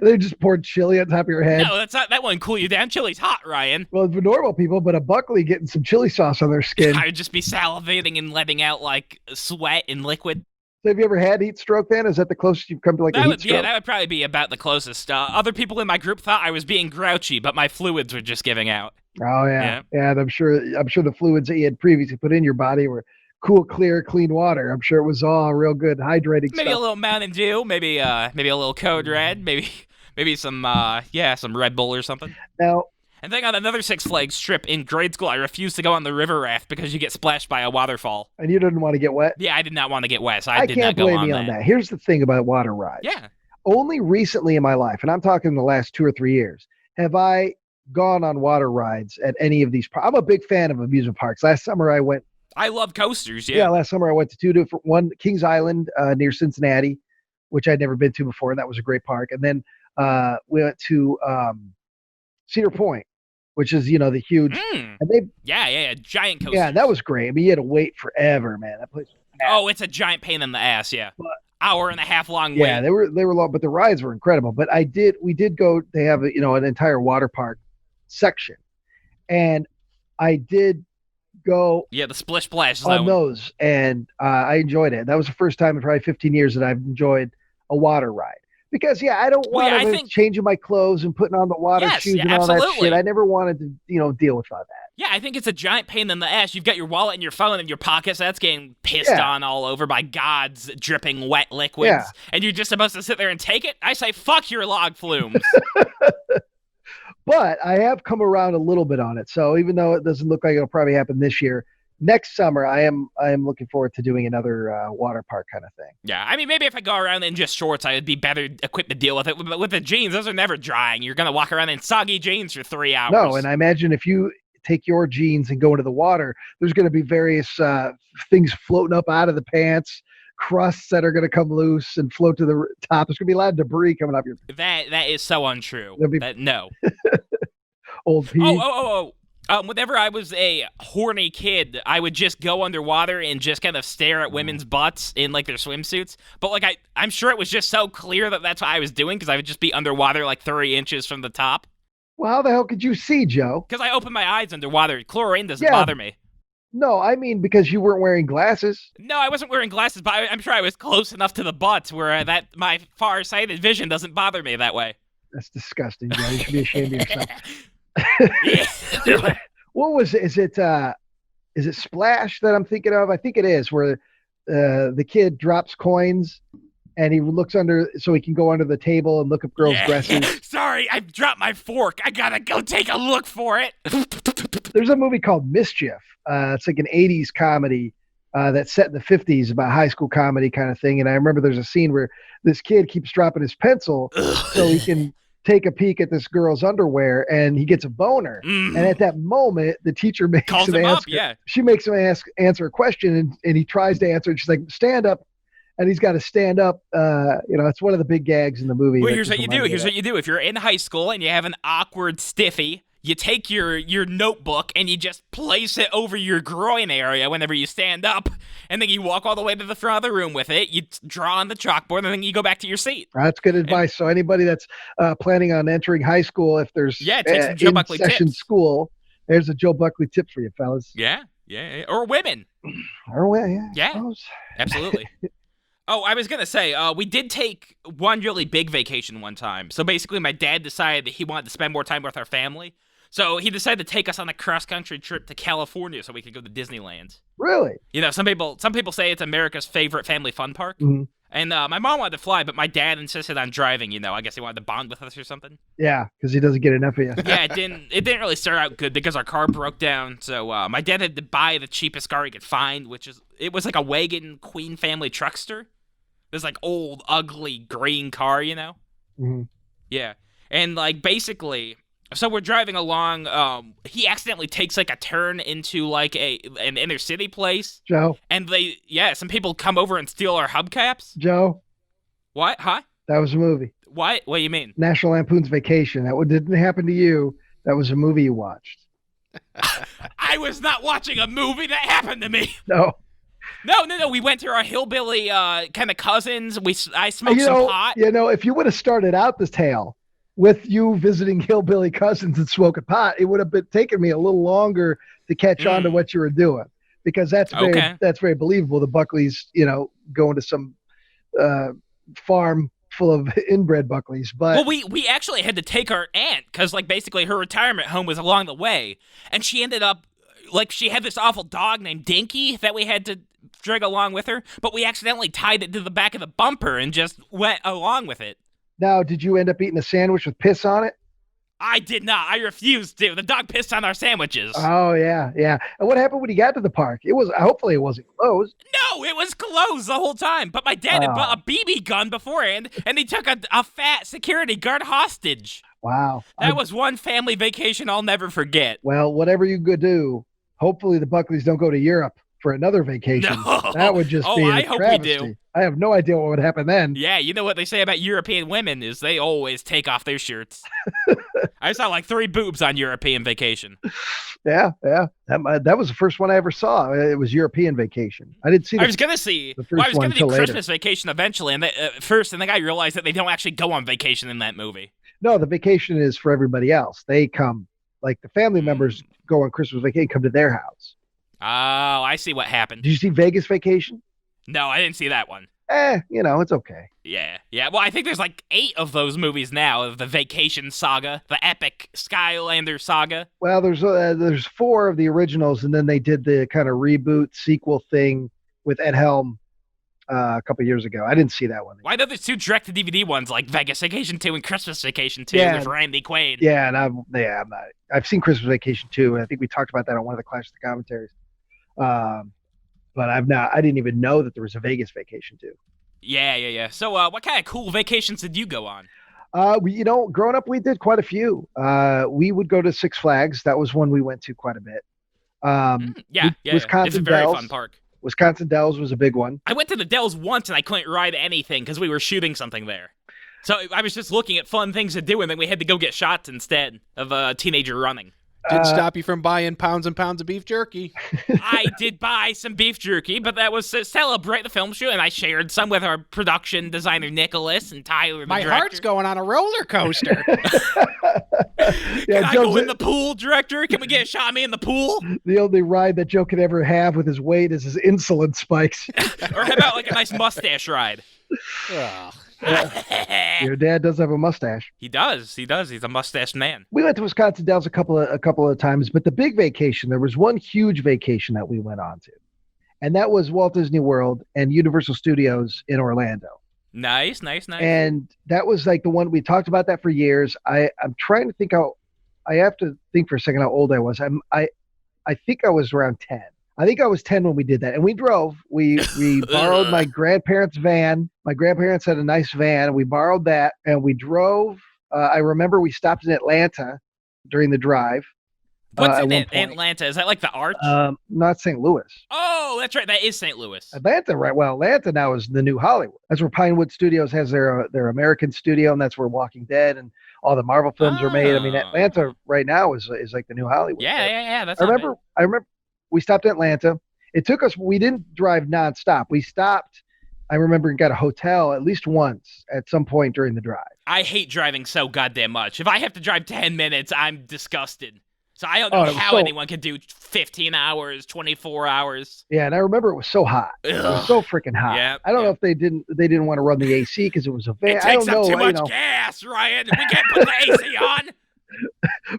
They just poured chili on top of your head. No, that wouldn't cool you down. Chili's hot, Ryan. Well, for normal people, but a Buckley getting some chili sauce on their skin. I would just be salivating and letting out like sweat and liquid. So have you ever had heat stroke then? Is that the closest you've come to like a heat stroke? Yeah, that would probably be about the closest. Other people in my group thought I was being grouchy, but my fluids were just giving out. Oh yeah. And I'm sure the fluids that you had previously put in your body were cool, clear, clean water. I'm sure it was all real good, hydrating maybe stuff. A little Mountain Dew, maybe a little Code Red, maybe some some Red Bull or something. Now, and then on another Six Flags trip in grade school, I refused to go on the river raft because you get splashed by a waterfall. And you didn't want to get wet? Yeah, I did not want to get wet, so I did can't not go blame you on that. Here's the thing about water rides. Yeah. Only recently in my life, and I'm talking the last 2 or 3 years, have I gone on water rides at any of these. I'm a big fan of amusement parks. Last summer I went. I love coasters. Yeah, last summer I went to 2 different, one Kings Island near Cincinnati, which I'd never been to before, and that was a great park. And then we went to Cedar Point, which is the huge. And they giant coaster. Yeah, that was great. I mean, you had to wait forever, man. That place. Oh, it's a giant pain in the ass. Yeah, but, hour and a half long. Yeah, wait. they were long, but the rides were incredible. But we did go. They have an entire water park section, and I did go. Yeah, the Splish Splash on those, and I enjoyed it. That was the first time in probably 15 years that I've enjoyed a water ride. Because I don't want to changing my clothes and putting on the water shoes and all that shit. I never wanted to deal with all that. Yeah, I think it's a giant pain in the ass. You've got your wallet and your phone in your pockets. That's getting pissed on all over by God's dripping wet liquids. And you're just supposed to sit there and take it? I say, fuck your log flumes. But I have come around a little bit on it. So even though it doesn't look like it'll probably happen this year, next summer I am looking forward to doing another water park kind of thing. Yeah, I mean, maybe if I go around in just shorts, I would be better equipped to deal with it. But with the jeans, those are never drying. You're going to walk around in soggy jeans for 3 hours. No, and I imagine if you take your jeans and go into the water, there's going to be various things floating up out of the pants, crusts that are going to come loose and float to the top. There's going to be a lot of debris coming up your. That is so untrue. No. Old Pete. Whenever I was a horny kid, I would just go underwater and just kind of stare at women's butts in like their swimsuits. But like I'm sure it was just so clear that that's what I was doing because I would just be underwater like 30 inches from the top. Well, how the hell could you see, Joe? Because I open my eyes underwater. Chlorine doesn't bother me. No, I mean because you weren't wearing glasses. No, I wasn't wearing glasses, but I'm sure I was close enough to the butts where that my far-sighted vision doesn't bother me that way. That's disgusting, Joe. You should be ashamed of yourself. What was it? Is it Splash that I'm thinking of? I think it is, where the kid drops coins, and he looks under so he can go under the table and look up girls' dresses. Sorry, I dropped my fork. I gotta go take a look for it. There's a movie called Mischief. It's like an 80s comedy that's set in the 50s about high school comedy kind of thing. And I remember there's a scene where this kid keeps dropping his pencil so he can take a peek at this girl's underwear, and he gets a boner. And at that moment, the teacher makes him up, She makes him answer a question, and he tries to answer it. She's like, stand up. And he's got to stand up. It's one of the big gags in the movie. Well, here's what you do. Here's what you do. If you're in high school and you have an awkward stiffy, you take your notebook and you just place it over your groin area whenever you stand up, and then you walk all the way to the front of the room with it. You draw on the chalkboard, and then you go back to your seat. That's good advice. So anybody that's planning on entering high school, if there's take some Joe Buckley in-session tips. School, there's a Joe Buckley tip for you, fellas. Yeah. Or women. Yeah. Absolutely. Oh, I was going to say, we did take one really big vacation one time. So basically, my dad decided that he wanted to spend more time with our family. So he decided to take us on a cross-country trip to California so we could go to Disneyland. Really? Some people say it's America's favorite family fun park. Mm-hmm. And my mom wanted to fly, but my dad insisted on driving, I guess he wanted to bond with us or something. Yeah, because he doesn't get enough of you. Yeah, it didn't really start out good because our car broke down. So my dad had to buy the cheapest car he could find, it was like a wagon Queen family truckster. This like old, ugly green car, Mm-hmm. Yeah. And basically, so we're driving along. He accidentally takes like a turn into like an inner city place. Joe. And some people come over and steal our hubcaps. Joe. What? Huh? That was a movie. What? What do you mean? National Lampoon's Vacation. That didn't happen to you. That was a movie you watched. I was not watching a movie that happened to me. No. No. We went to our hillbilly kind of cousins. I smoked some pot. If you would have started out this tale with you visiting hillbilly cousins and smoking pot, it would have taken me a little longer to catch on to what you were doing, because that's very believable. The Buckleys, going to some farm full of inbred Buckleys. But we actually had to take our aunt because basically her retirement home was along the way, and she ended up she had this awful dog named Dinky that we had to drag along with her, but we accidentally tied it to the back of the bumper and just went along with it. Now, did you end up eating a sandwich with piss on it? I did not. I refused to. The dog pissed on our sandwiches. Oh, yeah. And what happened when you got to the park? Hopefully it wasn't closed. No, it was closed the whole time. But my dad had bought a BB gun beforehand, and he took a fat security guard hostage. Wow. That was one family vacation I'll never forget. Well, whatever you could do, hopefully the Buckleys don't go to Europe for another vacation. No. That would just be a travesty. We do. I have no idea what would happen then. Yeah, you know what they say about European women is they always take off their shirts. I saw 3 boobs on European vacation. Yeah. That was the first one I ever saw. It was European Vacation. I didn't see. I was gonna do Christmas Vacation eventually, and first, and then I realized that they don't actually go on vacation in that movie. No, the vacation is for everybody else. They come, the family members go on Christmas vacation, come to their house. Oh, I see what happened. Did you see Vegas Vacation? No, I didn't see that one. It's okay. Yeah. Well, I think there's 8 of those movies now, of the Vacation saga, the epic Skylander saga. Well, there's 4 of the originals, and then they did the kind of reboot sequel thing with Ed Helm a couple years ago. I didn't see that one. Why don't there's 2 direct-to-DVD ones, like Vegas Vacation 2 and Christmas Vacation 2 with Randy Quaid? Yeah, and I'm not. I've seen Christmas Vacation 2, and I think we talked about that on one of the Clash of the Commentaries. But I didn't even know that there was a Vegas Vacation too. Yeah. So, what kind of cool vacations did you go on? Growing up, we did quite a few. We would go to Six Flags. That was one we went to quite a bit. Wisconsin It's a very Dells. fun park. Wisconsin Dells was a big one. I went to the Dells once and I couldn't ride anything because we were shooting something there. So I was just looking at fun things to do, and then we had to go get shots instead of a teenager running. Didn't stop you from buying pounds and pounds of beef jerky. I did buy some beef jerky, but that was to celebrate the film shoot, and I shared some with our production designer, Nicholas, and Tyler, the director. My heart's going on a roller coaster. Can I go in the pool, director? Can we get a shot of me in the pool? The only ride that Joe could ever have with his weight is his insulin spikes. Or how about a nice mustache ride? Ugh. Your dad does have a mustache. He does. He's a mustached man. We went to Wisconsin Dells a couple of times, but the big vacation, there was one huge vacation that we went on to. and that was Walt Disney World and Universal Studios in Orlando. Nice. And that was like the one we talked about that for years. I'm trying to think how. I have to think for a second how old I was. I think I was around 10. I think I was 10 when we did that. And we drove. We borrowed my grandparents' van. My grandparents had a nice van. We borrowed that and we drove. I remember we stopped in Atlanta during the drive. What's in Atlanta? Is that like the Arch? Not St. Louis. Oh, that's right. That is St. Louis. Atlanta, right? Well, Atlanta now is the new Hollywood. That's where Pinewood Studios has their American studio, and that's where Walking Dead and all the Marvel films are made. I mean, Atlanta right now is like the new Hollywood. Yeah. That's I remember we stopped in Atlanta. It took us. We didn't drive nonstop. We stopped. I remember and got a hotel at least once at some point during the drive. I hate driving so goddamn much. If I have to drive 10 minutes, I'm disgusted. So I don't know how anyone can do 15 hours, 24 hours. Yeah, and I remember it was so hot. It was so freaking hot. Yeah, I don't know if they didn't want to run the AC because it was a van. It takes up too much gas, Ryan. We can't put the AC on.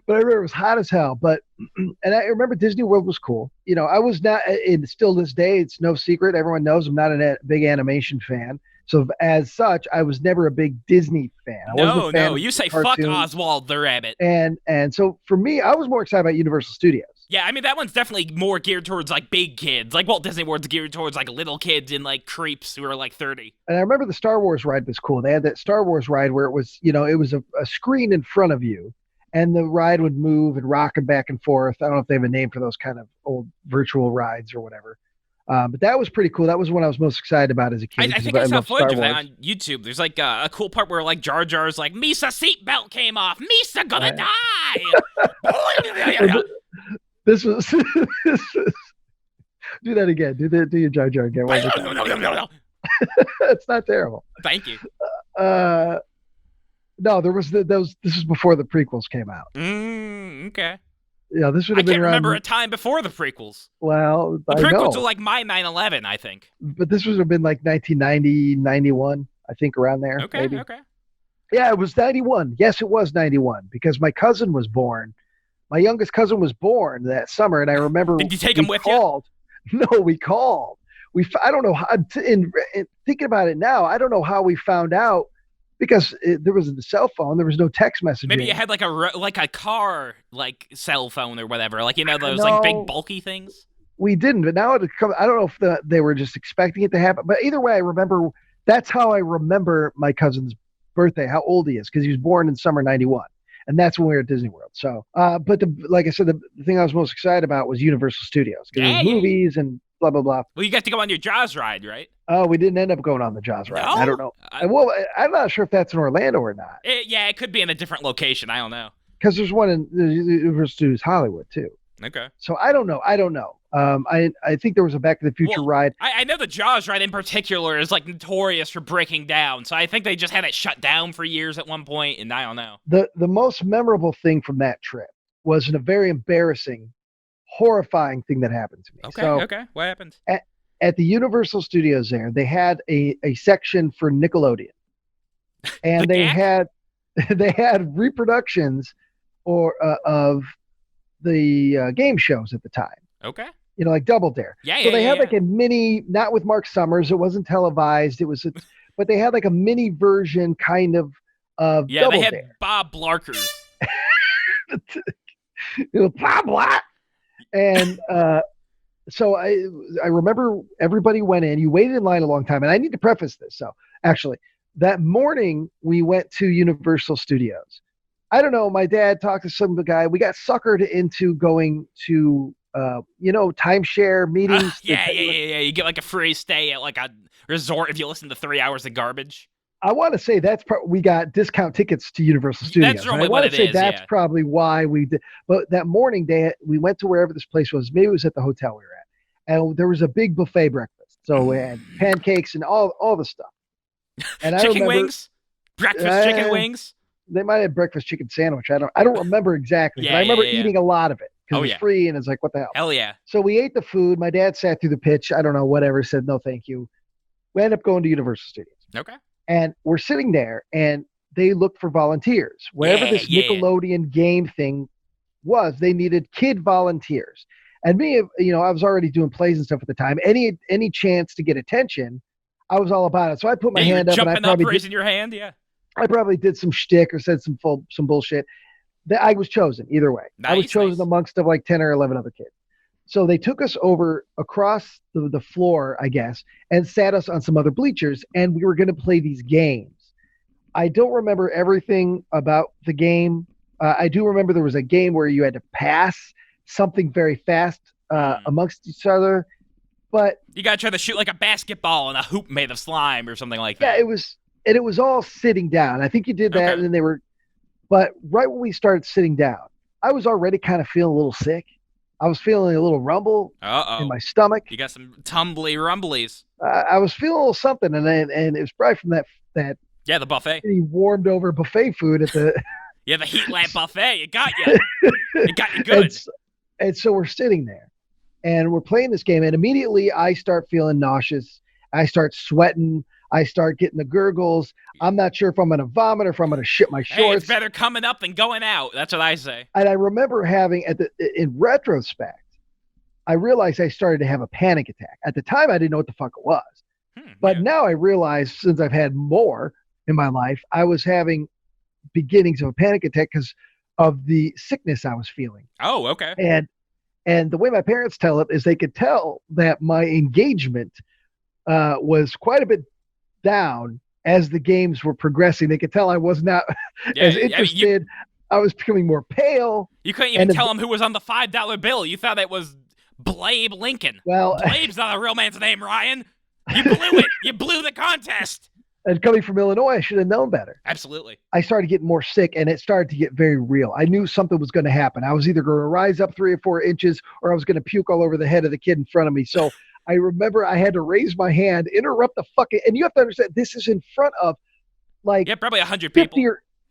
But I remember it was hot as hell. But and I remember Disney World was cool. You know, I was not. And still this day, it's no secret. Everyone knows I'm not a big animation fan. So as such, I was never a big Disney fan. I wasn't a fan of you say cartoons. fuck Oswald the Rabbit. And so for me, I was more excited about Universal Studios. Yeah, I mean, that one's definitely more geared towards, like, big kids. Like, Walt Disney World's geared towards, like, little kids and, like, creeps who are, like, 30. And I remember the Star Wars ride was cool. They had that Star Wars ride where it was, you know, it was a screen in front of you, and the ride would move and rock and back and forth. I don't know if they have a name for those kind of old virtual rides or whatever. But that was pretty cool. That was what I was most excited about as a kid. I think I saw footage of that on YouTube. There's like a cool part where like Jar Jar's like, Misa seatbelt came off. Misa gonna die. This was do that again. Do your Jar Jar again. No. It's not terrible. Thank you. No, there was this was before the prequels came out. Okay. Yeah, this would have been I can't around. Remember a time before the prequels. Well, the prequels were like my 9/11, I think. But this would have been like 1990, 91, I think, around there. Okay, maybe. Okay. Yeah, it was 91. Yes, it was 91 because my cousin was born. My youngest cousin was born that summer, and I remember. Did you take him with you? No, we called. I don't know how. In thinking about it now, I don't know how we found out. Because there was the cell phone, there was no text messaging. Maybe you had like a car like cell phone or whatever, like those like big bulky things. We didn't, but now it come. I don't know if they were just expecting it to happen. But either way, I remember that's how I remember my cousin's birthday, how old he is, because he was born in summer '91, and that's when we were at Disney World. So, but like I said, the thing I was most excited about was Universal Studios, because movies and blah blah blah. Well, you got to go on your Jaws ride, right? Oh, we didn't end up going on the Jaws ride. No? I don't know. Well, I'm not sure if that's in Orlando or not. It could be in a different location. I don't know. Because there's one in Universal Studios Hollywood too. Okay. So I don't know. I think there was a Back to the Future ride. I know the Jaws ride in particular is like notorious for breaking down. So I think they just had it shut down for years at one point, and I don't know. The most memorable thing from that trip was a very embarrassing, horrifying thing that happened to me. Okay. What happened? At the Universal Studios there, they had a section for Nickelodeon. And they had reproductions of the game shows at the time. Okay. You know, like Double Dare. So they had like a mini, not with Mark Summers, it wasn't televised, but they had like a mini version kind of Double Dare. They had Bob Blarkers. Bob Black. And so I remember everybody went in. You waited in line a long time. And I need to preface this. So actually, that morning we went to Universal Studios. I don't know. My dad talked to some guy. We got suckered into going to, timeshare meetings. Yeah. You get like a free stay at like a resort if you listen to 3 hours of garbage. I want to say we got discount tickets to Universal Studios. That's normally what it is. That's probably why we did. But that morning, we went to wherever this place was. Maybe it was at the hotel we were at, and there was a big buffet breakfast. So we had pancakes and all the stuff. And chicken wings, breakfast chicken wings. They might have breakfast chicken sandwich. I don't remember exactly. But I remember eating a lot of it because it was free and it's like, what the hell? Hell yeah! So we ate the food. My dad sat through the pitch. I don't know, whatever. Said no, thank you. We ended up going to Universal Studios. Okay. And we're sitting there, and they looked for volunteers. Wherever this Nickelodeon game thing was, they needed kid volunteers. And me, I was already doing plays and stuff at the time. Any chance to get attention, I was all about it. So I put my hand up, and I probably raising your hand. Yeah, I probably did some shtick or said some bullshit. That I was chosen either way. I was chosen amongst of like 10 or 11 other kids. So they took us over across the floor, I guess, and sat us on some other bleachers, and we were going to play these games. I don't remember everything about the game. I do remember there was a game where you had to pass something very fast amongst each other, but you got to try to shoot like a basketball in a hoop made of slime or something like that. Yeah, it was all sitting down. I think you did that, and then but right when we started sitting down, I was already kind of feeling a little sick. I was feeling a little rumble in my stomach. You got some tumbly rumblies. I was feeling a little something, and it was probably from that the buffet. Warmed over buffet food at the the heat lamp buffet. It got you. It got you good. And so we're sitting there, and we're playing this game, and immediately I start feeling nauseous. I start sweating. I start getting the gurgles. I'm not sure if I'm going to vomit or if I'm going to shit my shorts. Hey, it's better coming up than going out. That's what I say. And I remember having, in retrospect, I realized I started to have a panic attack. At the time, I didn't know what the fuck it was. But now I realize, since I've had more in my life, I was having beginnings of a panic attack because of the sickness I was feeling. Oh, okay. And the way my parents tell it is they could tell that my engagement was quite a bit down as the games were progressing. They could tell I was not as interested. I was becoming more pale. You couldn't even tell them who was on the $5 bill. You thought it was Blabe Lincoln. Well, Blabe's not a real man's name, Ryan. You blew it. You blew the contest. And coming from Illinois, I should have known better. Absolutely. I started getting more sick, and it started to get very real. I knew something was going to happen. I was either going to rise up 3 or 4 inches, or I was going to puke all over the head of the kid in front of me. So I remember I had to raise my hand, interrupt the fucking, and you have to understand, this is in front of like probably 100 people.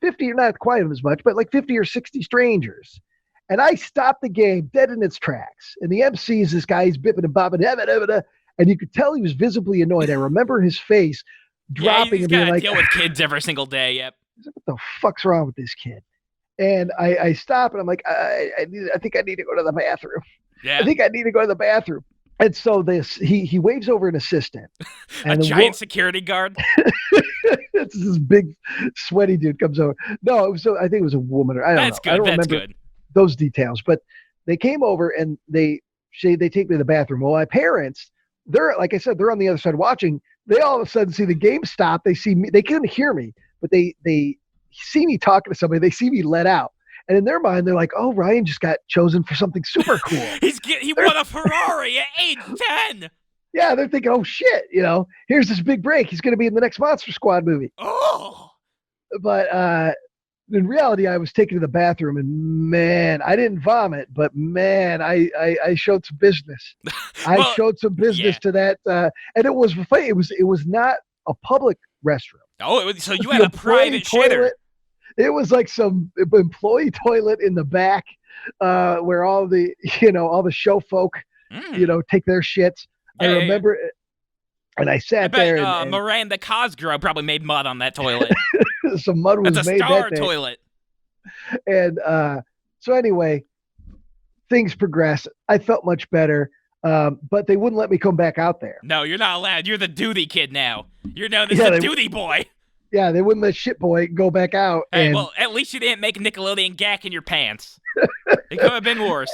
50 or not quite as much, but like 50 or 60 strangers. And I stopped the game dead in its tracks. And the MC is this guy, he's bipping and bopping, and you could tell he was visibly annoyed. I remember his face dropping and being like, deal with kids every single day. Yep. What the fuck's wrong with this kid? And I stop and I'm like, I think I need to go to the bathroom. Yeah. I think I need to go to the bathroom. And so he waves over an assistant. And a giant security guard. It's this big sweaty dude comes over. No, I think it was a woman. I don't know. Good. I don't That's remember good. Those details. But they came over and they take me to the bathroom. Well, my parents, they're, like I said, they're on the other side watching. They all of a sudden see the game stop. They see me. They couldn't hear me, but they see me talking to somebody. They see me let out. And in their mind, they're like, oh, Ryan just got chosen for something super cool. He won a Ferrari at age 10. Yeah, they're thinking, oh, shit, here's this big break. He's going to be in the next Monster Squad movie. Oh. But in reality, I was taken to the bathroom, and, man, I didn't vomit, but, man, I showed some business. I showed some business to that. And it was funny. It was not a public restroom. Oh, so you had a private shitter. It was like some employee toilet in the back where all the show folk, take their shits. I remember it, and I sat there. And Miranda Cosgrove probably made mud on that toilet. Some mud was That's a made star that day. toilet. And so anyway, things progressed. I felt much better, but they wouldn't let me come back out there. No, you're not allowed. You're the duty kid now. You're known as the duty boy. Yeah, they wouldn't let shit boy go back out. Hey, well, at least you didn't make Nickelodeon gack in your pants. It could have been worse.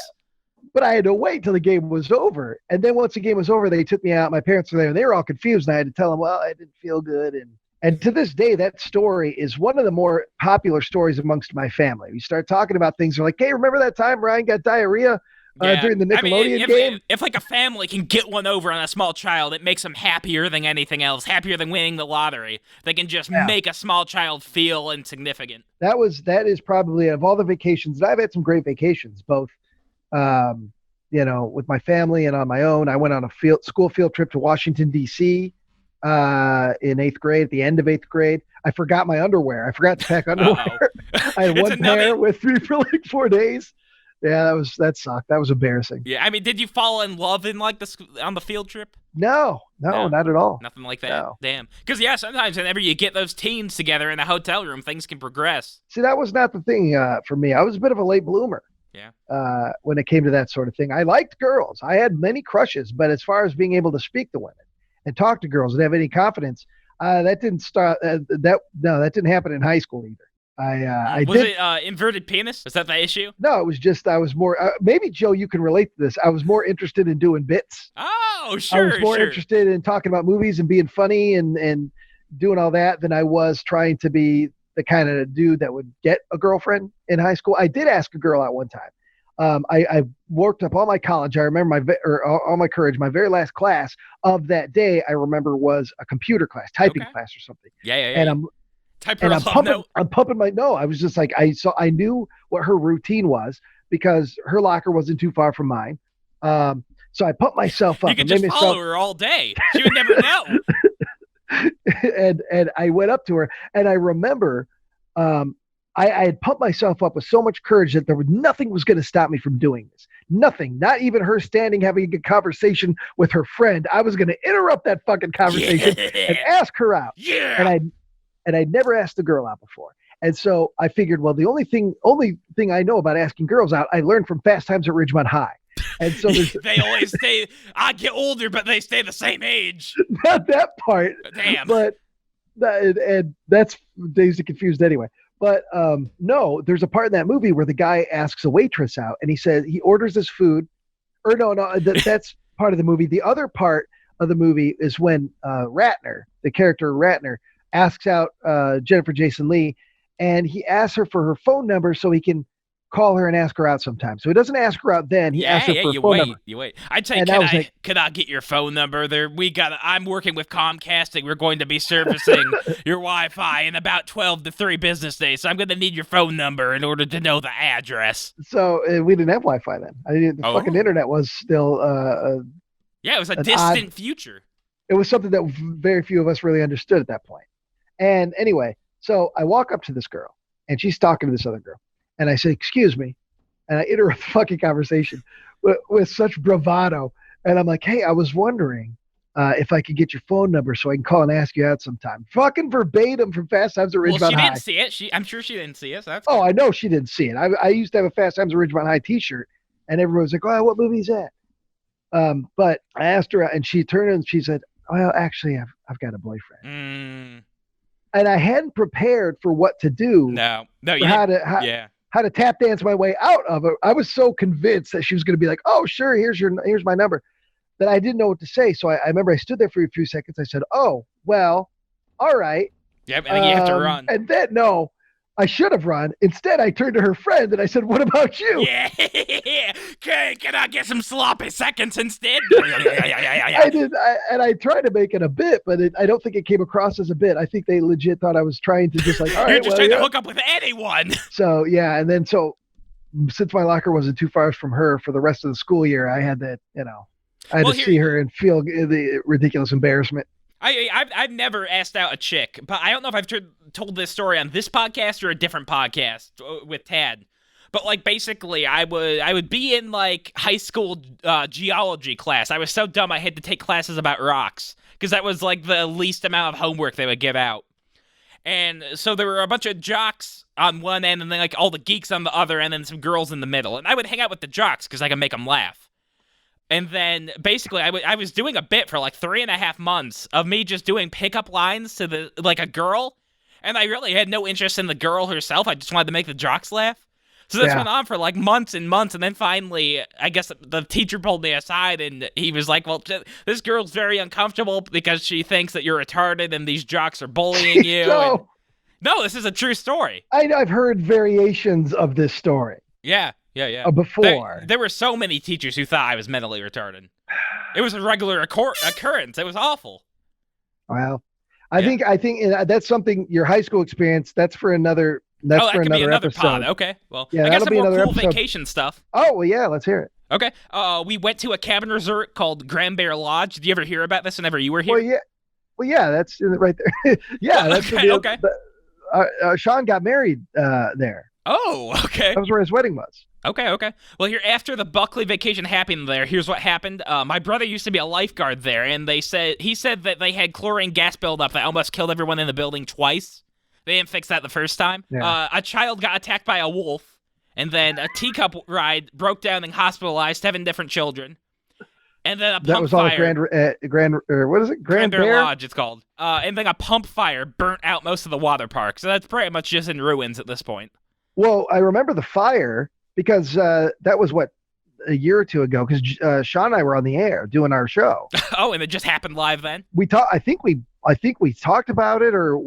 But I had to wait till the game was over. And then once the game was over, they took me out. My parents were there, and they were all confused. And I had to tell them, well, I didn't feel good. And to this day, that story is one of the more popular stories amongst my family. We start talking about things. They're like, hey, remember that time Ryan got diarrhea during the Nickelodeon game? If like a family can get one over on a small child, it makes them happier than anything else, happier than winning the lottery. They can just make a small child feel insignificant. That is probably, of all the vacations, and I've had some great vacations, both with my family and on my own. I went on a school field trip to Washington, D.C. In 8th grade, at the end of 8th grade. I forgot my underwear. I forgot to pack underwear. I had one pair with me for like 4 days. Yeah, that sucked. That was embarrassing. Yeah, I mean, did you fall in love in on the field trip? No, not at all. Nothing like that. No. Damn. Because sometimes whenever you get those teens together in a hotel room, things can progress. See, that was not the thing for me. I was a bit of a late bloomer. when it came to that sort of thing. I liked girls. I had many crushes, but as far as being able to speak to women and talk to girls and have any confidence, that didn't start. That didn't happen in high school either. Was it inverted penis? Was that the issue? No, it was just I was more. Maybe Joe, you can relate to this. I was more interested in doing bits. Oh, sure. I was more interested in talking about movies and being funny and doing all that than I was trying to be the kind of dude that would get a girlfriend in high school. I did ask a girl out one time. I worked up all my college. I remember all my courage. My very last class of that day, I remember, was a computer class, typing class or something. Yeah. And I'm pumping my no. I was just like I knew what her routine was because her locker wasn't too far from mine. So I pumped myself up. You could just follow her all day. She would never know. and I went up to her, and I remember I had pumped myself up with so much courage that nothing was going to stop me from doing this. Nothing, not even her standing having a conversation with her friend. I was going to interrupt that fucking conversation and ask her out. Yeah. And I'd never asked a girl out before. And so I figured, well, the only thing I know about asking girls out, I learned from Fast Times at Ridgemont High. And so they always stay, I get older, but they stay the same age. Not that part. Damn. But and that's Dazed and Confused anyway. But no, there's a part in that movie where the guy asks a waitress out, and he says he orders his food. Or no, that's part of the movie. The other part of the movie is when Ratner, the character Ratner, asks out Jennifer Jason Leigh, and he asks her for her phone number so he can call her and ask her out sometime. So he doesn't ask her out then. He asks her for her phone number. You wait. I'd say, could I get your phone number? I'm working with Comcast, and we're going to be servicing your Wi-Fi in about 12 to 3 business days. So I'm going to need your phone number in order to know the address. So we didn't have Wi-Fi then. The fucking internet was still it was a distant future. It was something that very few of us really understood at that point. And anyway, so I walk up to this girl, and she's talking to this other girl. And I said, excuse me. And I interrupt the fucking conversation with such bravado. And I'm like, hey, I was wondering if I could get your phone number so I can call and ask you out sometime. Fucking verbatim from Fast Times at Ridgemont High. Well, she didn't see it. I'm sure she didn't see it. So that's good. I know she didn't see it. I used to have a Fast Times at Ridgemont High t-shirt. And everyone was like, oh, what movie is that? But I asked her, and she turned and she said, well, actually, I've got a boyfriend. And I hadn't prepared for what to do. No, how to tap dance my way out of it. I was so convinced that she was going to be like, oh, sure, here's my number, that I didn't know what to say. So I remember I stood there for a few seconds. I said, oh, well, all right. Yep, and you have to run. And then, no, I should have run. Instead, I turned to her friend and I said, what about you? Yeah. Can I get some sloppy seconds instead? I did. I tried to make it a bit, but I don't think it came across as a bit. I think they legit thought I was trying to just like, all right. You're just trying to hook up with anyone. So, yeah. And then, since my locker wasn't too far from her for the rest of the school year, I had that, I had to see her and feel the ridiculous embarrassment. I've never asked out a chick, but I don't know if I've told this story on this podcast or a different podcast with Tad. But like basically, I would be in like high school geology class. I was so dumb I had to take classes about rocks because that was like the least amount of homework they would give out. And so there were a bunch of jocks on one end, and then like all the geeks on the other end, and some girls in the middle. And I would hang out with the jocks because I could make them laugh. And then, basically, I was doing a bit for, like, 3.5 months of me just doing pickup lines to, a girl. And I really had no interest in the girl herself. I just wanted to make the jocks laugh. So this went on for, like, months and months. And then finally, I guess the teacher pulled me aside, and he was like, well, this girl's very uncomfortable because she thinks that you're retarded and these jocks are bullying you. No, this is a true story. I've heard variations of this story. Yeah. Before. There were so many teachers who thought I was mentally retarded. It was a regular occurrence. It was awful. Well, I think that's something, your high school experience, that's for another another episode. Pod. Okay. Well, yeah, I got some more cool episode. Vacation stuff. Oh, well, yeah, let's hear it. Okay. We went to a cabin resort called Threadbare Lodge. Did you ever hear about this whenever you were here? Well, yeah, that's right there. Yeah, that's okay. Sean got married there. Oh, okay. That was where his wedding was. Okay. Well, here, after the Buckley vacation happened there, here's what happened. My brother used to be a lifeguard there, and he said that they had chlorine gas buildup that almost killed everyone in the building twice. They didn't fix that the first time. Yeah. A child got attacked by a wolf, And then a teacup ride broke down and hospitalized 7 different children. And then a pump That was all fire. what is it? Grand Threadbare Bear? Lodge, it's called. And then a pump fire burnt out most of the water park. So that's pretty much just in ruins at this point. Well, I remember the fire because that was a year or two ago. Because Sean and I were on the air doing our show. Oh, and it just happened live then? I think we talked about it, or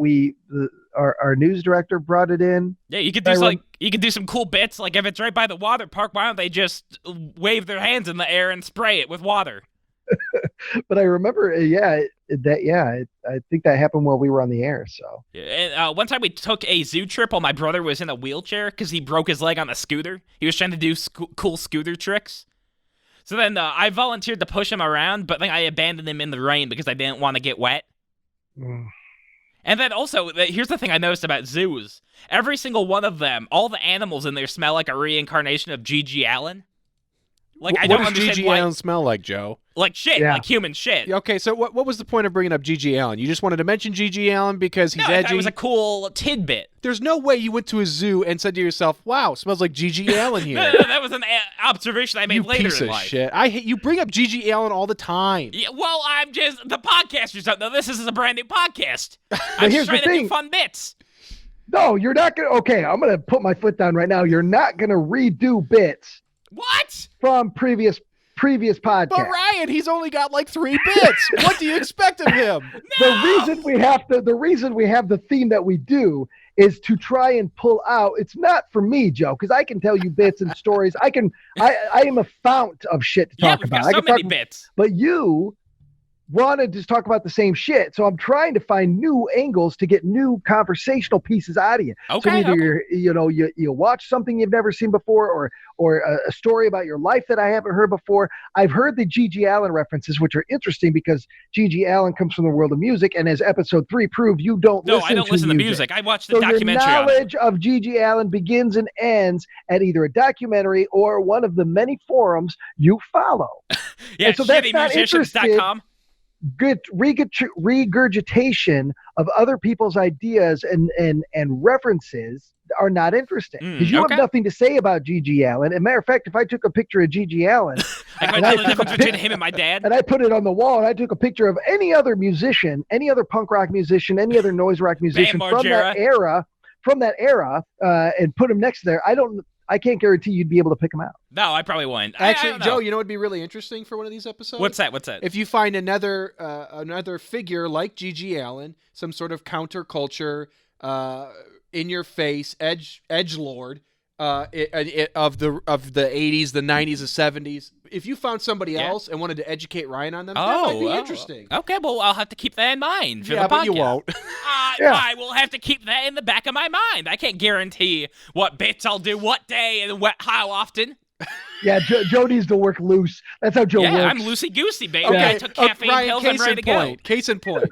our news director brought it in. Yeah, you could do some cool bits. Like if it's right by the water park, why don't they just wave their hands in the air and spray it with water? But I remember, I think that happened while we were on the air. So And, one time we took a zoo trip while my brother was in a wheelchair because he broke his leg on a scooter. He was trying to do cool scooter tricks. So then I volunteered to push him around, but then I abandoned him in the rain because I didn't want to get wet. And then also, here's the thing I noticed about zoos. Every single one of them, all the animals in there smell like a reincarnation of G.G. Allen. Like, I don't what does understand G.G. why. Allen smell like, Joe? Like shit, Yeah. like human shit. Okay, so what was the point of bringing up G.G. Allen? You just wanted to mention G.G. Allen because he's No, I thought edgy? it was a cool tidbit. There's no way you went to a zoo and said to yourself, wow, smells like G.G. Allen here. No, that was an observation I made You later piece in of life. shit. I hate you bring up G.G. Allen all the time. Yeah, well, I'm just the podcasters don't know this is a brand new podcast. I'm here's just trying the to do thing. fun bits. no, you're not gonna. Okay, I'm gonna put my foot down right now. You're not gonna redo bits What? from previous podcasts. But Ryan, he's only got like 3 bits. What do you expect of him? The reason we have the theme that we do is to try and pull out. It's not for me, Joe, because I can tell you bits and stories. I am a fount of shit to Yeah, talk we've about. got I so can many talk, bits. but you want to just talk about the same shit. So I'm trying to find new angles to get new conversational pieces out of you. Okay, So either okay. you watch something you've never seen before, or a story about your life that I haven't heard before. I've heard the G.G. Allen references, which are interesting because G.G. Allen comes from the world of music, and as episode 3 proved, you don't No, listen I don't to listen to music. music. I watched the So your documentary on it. knowledge of G.G. Allen begins and ends at either a documentary or one of the many forums you follow. Yeah, and so that's not shittymusicians.com. Good regurgitation of other people's ideas and references are not interesting because you okay. have nothing to say about G.G. Allen. As a matter of fact, if I took a picture of G.G. Allen I and couldn't I tell the took a difference between him and my dad. and I put it on the wall and I took a picture of any other musician, any other punk rock musician, any other noise rock musician from that era, and put them next to there, I can't guarantee you'd be able to pick them out. No, I probably wouldn't. Actually, I don't know. Joe, you know what would be really interesting for one of these episodes? What's that? If you find another figure like G.G. Allen, some sort of counterculture, in your face edgelord of the 80s, the 90s, the 70s. If you found somebody else and wanted to educate Ryan on them, that might be interesting. Okay, well, I'll have to keep that in mind for the podcast. But you won't. I will have to keep that in the back of my mind. I can't guarantee what bits I'll do what day and how often. Yeah, Joe needs to work loose. That's how Joe works. Yeah, I'm loosey-goosey, baby. Okay. I took caffeine Ryan, pills. I'm ready to go. Case in point.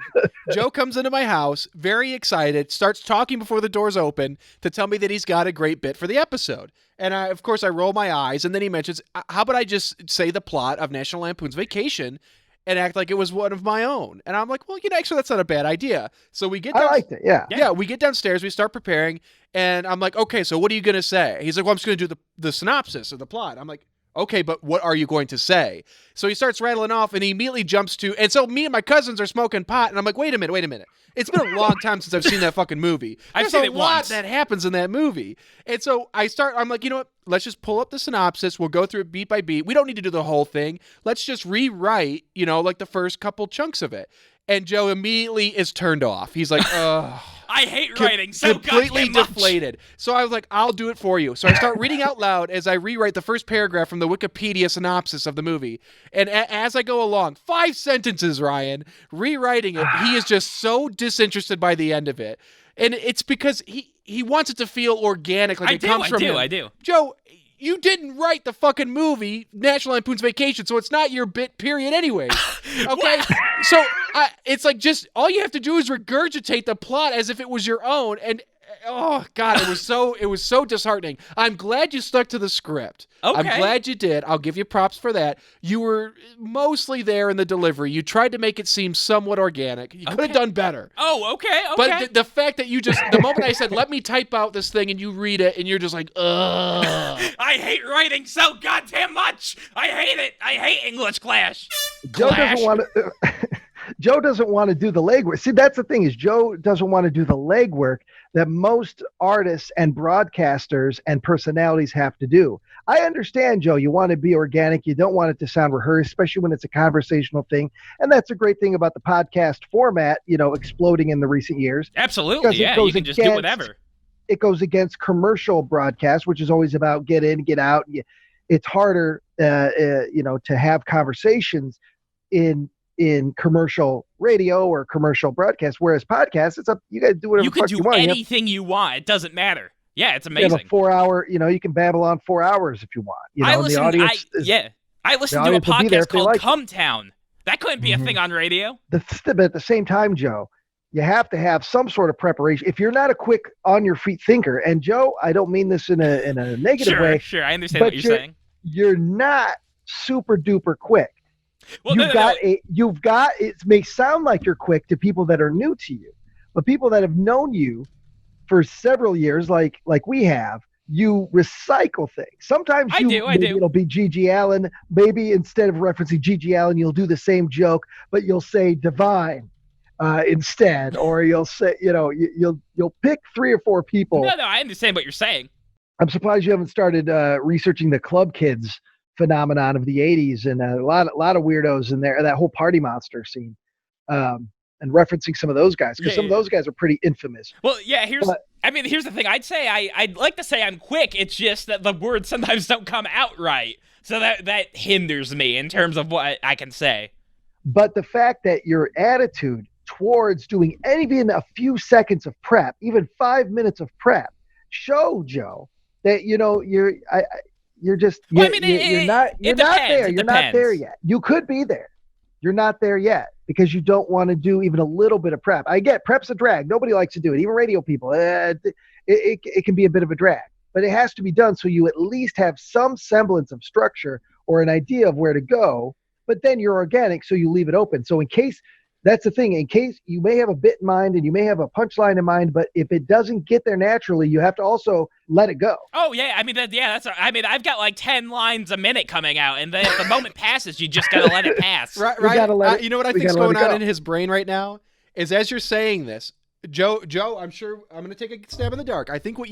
Joe comes into my house, very excited, starts talking before the doors open to tell me that he's got a great bit for the episode. And of course, I roll my eyes, and then he mentions, how about I just say the plot of National Lampoon's Vacation and act like it was one of my own? And I'm like, well, actually, that's not a bad idea. So we get I liked it, yeah. Yeah, we get downstairs, we start preparing, and I'm like, okay, so what are you going to say? He's like, well, I'm just going to do the synopsis of the plot. I'm like, okay, but what are you going to say? So he starts rattling off, and he immediately jumps to, and so me and my cousins are smoking pot, and I'm like, wait a minute. It's been a long time since I've seen that fucking movie. I've There's seen a it lot once. that happens in that movie. And so I'm like, you know what? Let's just pull up the synopsis. We'll go through it beat by beat. We don't need to do the whole thing. Let's just rewrite, like the first couple chunks of it. And Joe immediately is turned off. He's like, ugh. I hate writing so completely goddamn much. deflated. So I was like, I'll do it for you. So I start reading out loud as I rewrite the first paragraph from the Wikipedia synopsis of the movie. And as I go along, 5 sentences, Ryan, rewriting it, he is just so disinterested by the end of it. And it's because he wants it to feel organic, like it comes from him. I do. Joe, you didn't write the fucking movie National Lampoon's Vacation, so it's not your bit, period, anyway. Okay? So it's like just all you have to do is regurgitate the plot as if it was your own. And Oh God, it was so disheartening. I'm glad you stuck to the script. Okay. I'm glad you did. I'll give you props for that. You were mostly there in the delivery. You tried to make it seem somewhat organic. You could have done better. Oh, okay. But the fact that the moment I said, let me type out this thing and you read it and you're just like, ugh. I hate writing so goddamn much. I hate it. I hate English clash. Joe doesn't want to. Joe doesn't want to do the legwork. See, that's the thing is Joe doesn't want to do the legwork that most artists and broadcasters and personalities have to do. I understand, Joe, you want to be organic. You don't want it to sound rehearsed, especially when it's a conversational thing. And that's a great thing about the podcast format, exploding in the recent years. Absolutely, yeah. You can just do whatever. It goes against commercial broadcast, which is always about get in, get out. It's harder, to have conversations in commercial radio or commercial broadcast, whereas podcasts, it's up. You got to do whatever you the fuck can you do want. anything you want. It doesn't matter. Yeah, it's You amazing. have a 4-hour, you can babble on 4 hours if you want. I listened to a podcast called like Come Town. That couldn't be a thing on radio. But at the same time, Joe, you have to have some sort of preparation. If you're not a quick on your feet thinker, and Joe, I don't mean this in a negative way. Sure, I understand what you're saying. You're not super duper quick. Well, it may sound like you're quick to people that are new to you, but people that have known you for several years, like we have, you recycle things. Sometimes I do. It'll be Gigi Allen. Maybe instead of referencing Gigi Allen, you'll do the same joke, but you'll say divine instead, or you'll say, you'll pick 3 or 4 people. No, I understand what you're saying. I'm surprised you haven't started researching the club kids phenomenon of the 80s and a lot of weirdos in there, that whole party monster scene, and referencing some of those guys, because some of those guys are pretty infamous. Well, yeah, here's the thing. I'd say I'd like to say I'm quick. It's just that the words sometimes don't come out right. So that hinders me in terms of what I can say. But the fact that your attitude towards doing even a few seconds of prep, even 5 minutes of prep, show, Joe, that you're just you're not there. You're not there yet. You could be there. You're not there yet because you don't want to do even a little bit of prep. I get prep's a drag. Nobody likes to do it. Even radio people. It can be a bit of a drag, but it has to be done so you at least have some semblance of structure or an idea of where to go. But then you're organic, so you leave it open. So in case that's the thing. In case you may have a bit in mind and you may have a punchline in mind, but if it doesn't get there naturally, you have to also let it go. Oh yeah, I've got like 10 lines a minute coming out, and then if the moment passes, you just gotta let it pass. Right. You know what I think's going on in his brain right now is as you're saying this, Joe. I'm sure I'm gonna take a stab in the dark. I think what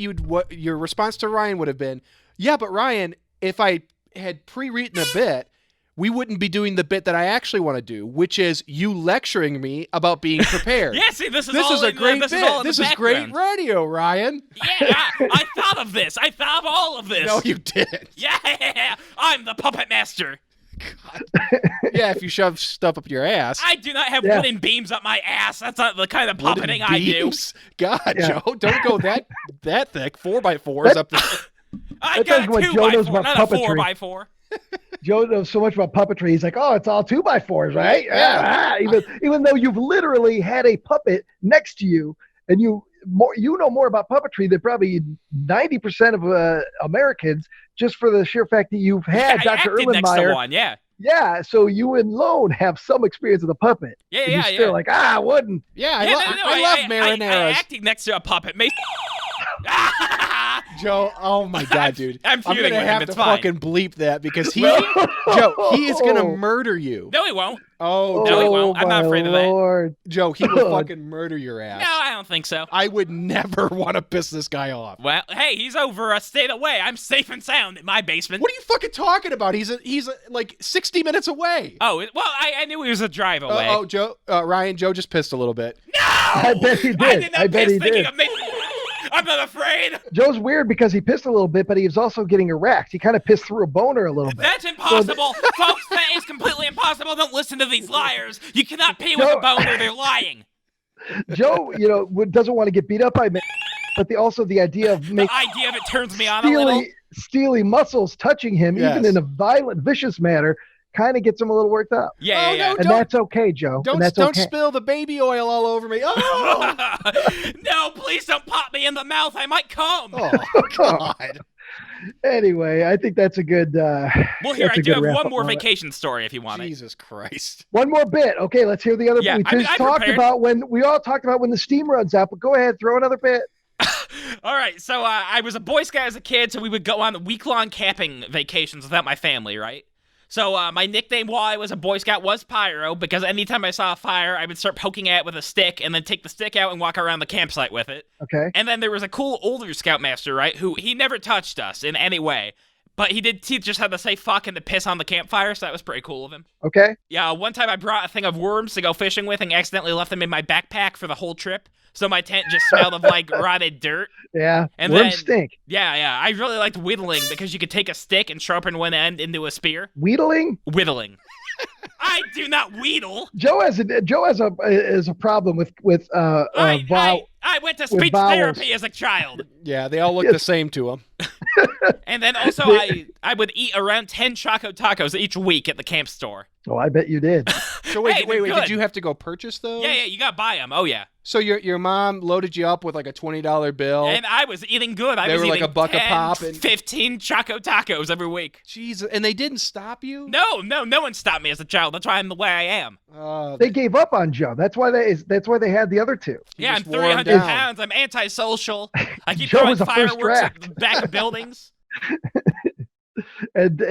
your response to Ryan would have been, yeah, but Ryan, if I had pre-written a bit, we wouldn't be doing the bit that I actually want to do, which is you lecturing me about being prepared. Yeah, see, this is a great bit. This is great radio, Ryan. Yeah, I thought of this. I thought of all of this. No, you didn't. Yeah, I'm the puppet master. God. Yeah, if you shove stuff up your ass. I do not have wooden beams up my ass. That's not the kind of puppeting I do. God, Joe, don't go that thick. 4x4s up there. I got a 2x4, not a 4x4. Joe knows so much about puppetry. He's like, oh, it's all 2x4s, right? Yeah. Even though you've literally had a puppet next to you, and you know more about puppetry than probably 90% of Americans, just for the sheer fact that you've had Dr. Erlenmeyer. Yeah, so you alone have some experience with a puppet. You're still like, I wouldn't. Yeah, I love marinaras. Acting next to a puppet makes. Joe, oh my God, dude. I'm going to have to fucking bleep that because Joe, he is going to murder you. No, he won't. Oh, no, he won't. I'm not afraid of that. Joe, he will fucking murder your ass. No, I don't think so. I would never want to piss this guy off. Well, hey, he's over a state away. I'm safe and sound in my basement. What are you fucking talking about? He's like 60 minutes away. Oh, well, I knew he was a drive away. Joe, Ryan, Joe just pissed a little bit. No! I bet he did. I did not piss thinking of me. I'm not afraid. Joe's weird because he pissed a little bit, but he was also getting erect. He kind of pissed through a boner a little bit. That's impossible. Folks, that is completely impossible. Don't listen to these liars. You cannot pee with a boner. They're lying. Joe, doesn't want to get beat up by men, but the idea of the idea of it turns me on a little. Steely muscles touching him, even in a violent, vicious manner, kind of gets him a little worked up. Yeah, Oh, yeah, no, And that's okay, Joe. Don't and that's don't okay. spill the baby oil all over me. Oh, yeah. No, please don't pop me in the mouth. I might come. oh God. Anyway, I think that's a good. Well, here, that's I a do good have wrap one up more on it. vacation story if you want it. Jesus Christ. One more bit. Okay, let's hear the other. Yeah, we I mean, just I'm talked prepared. about when we all talked about when the steam runs out. But go ahead, throw another bit. All right, so I was a Boy Scout as a kid, so we would go on week-long camping vacations without my family, right? So my nickname while I was a Boy Scout was Pyro, because anytime I saw a fire, I would start poking at it with a stick and then take the stick out and walk around the campsite with it. Okay. And then there was a cool older Scoutmaster, right, who he never touched us in any way, but he did teach us how to say fuck and to piss on the campfire, so that was pretty cool of him. Okay. Yeah, one time I brought a thing of worms to go fishing with and accidentally left them in my backpack for the whole trip, so my tent just smelled of, like, rotted dirt. Yeah. And Worms then- stink. Yeah, I really liked whittling because you could take a stick and sharpen one end into a spear. Wheedling. Whittling. I do not wheedle. Joe has a problem with I went to speech vowels. therapy as a child. Yeah, they all look the same to him. And then also I would eat around 10 Choco Tacos each week at the camp store. Oh, I bet you did. So wait, Hey, wait, they're wait. good. Did you have to go purchase those? Yeah, you gotta buy them. Oh, yeah. So your mom loaded you up with like a $20 bill. And I was eating good. I They was were like eating a buck a 10, pop and- 15 Choco Tacos every week. Jesus, and they didn't stop you? No one stopped me as a child. That's why I'm the way I am. They gave up on Joe. That's why they had the other two. Yeah, I'm just wore 'em 300 down. pounds. I'm antisocial. I keep Joe throwing was a first fireworks at draft. the back of buildings. And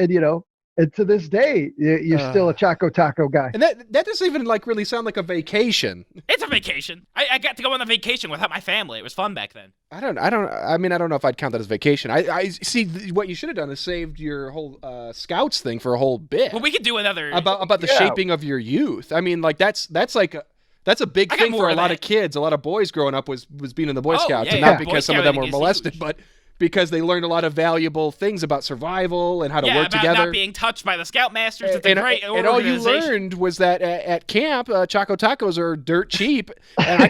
and to this day, you're still a Choco Taco guy. And that doesn't even like really sound like a vacation. It's a vacation. I got to go on a vacation without my family. It was fun back then. I don't know if I'd count that as vacation. I see what you should have done is saved your whole scouts thing for a whole bit. Well, we could do another. about the Yeah. shaping of your youth. I mean, like that's a big I got thing more for a of lot that. of kids. A lot of boys growing up was being in the Boy Oh, Scouts, yeah, and yeah. not Boy because some of them Scouting were is molested, huge. but because they learned a lot of valuable things about survival and how to yeah, work about together. not being touched by the Scoutmasters. It's a and, great and all you organization. learned was that at camp, Choco Tacos are dirt cheap, and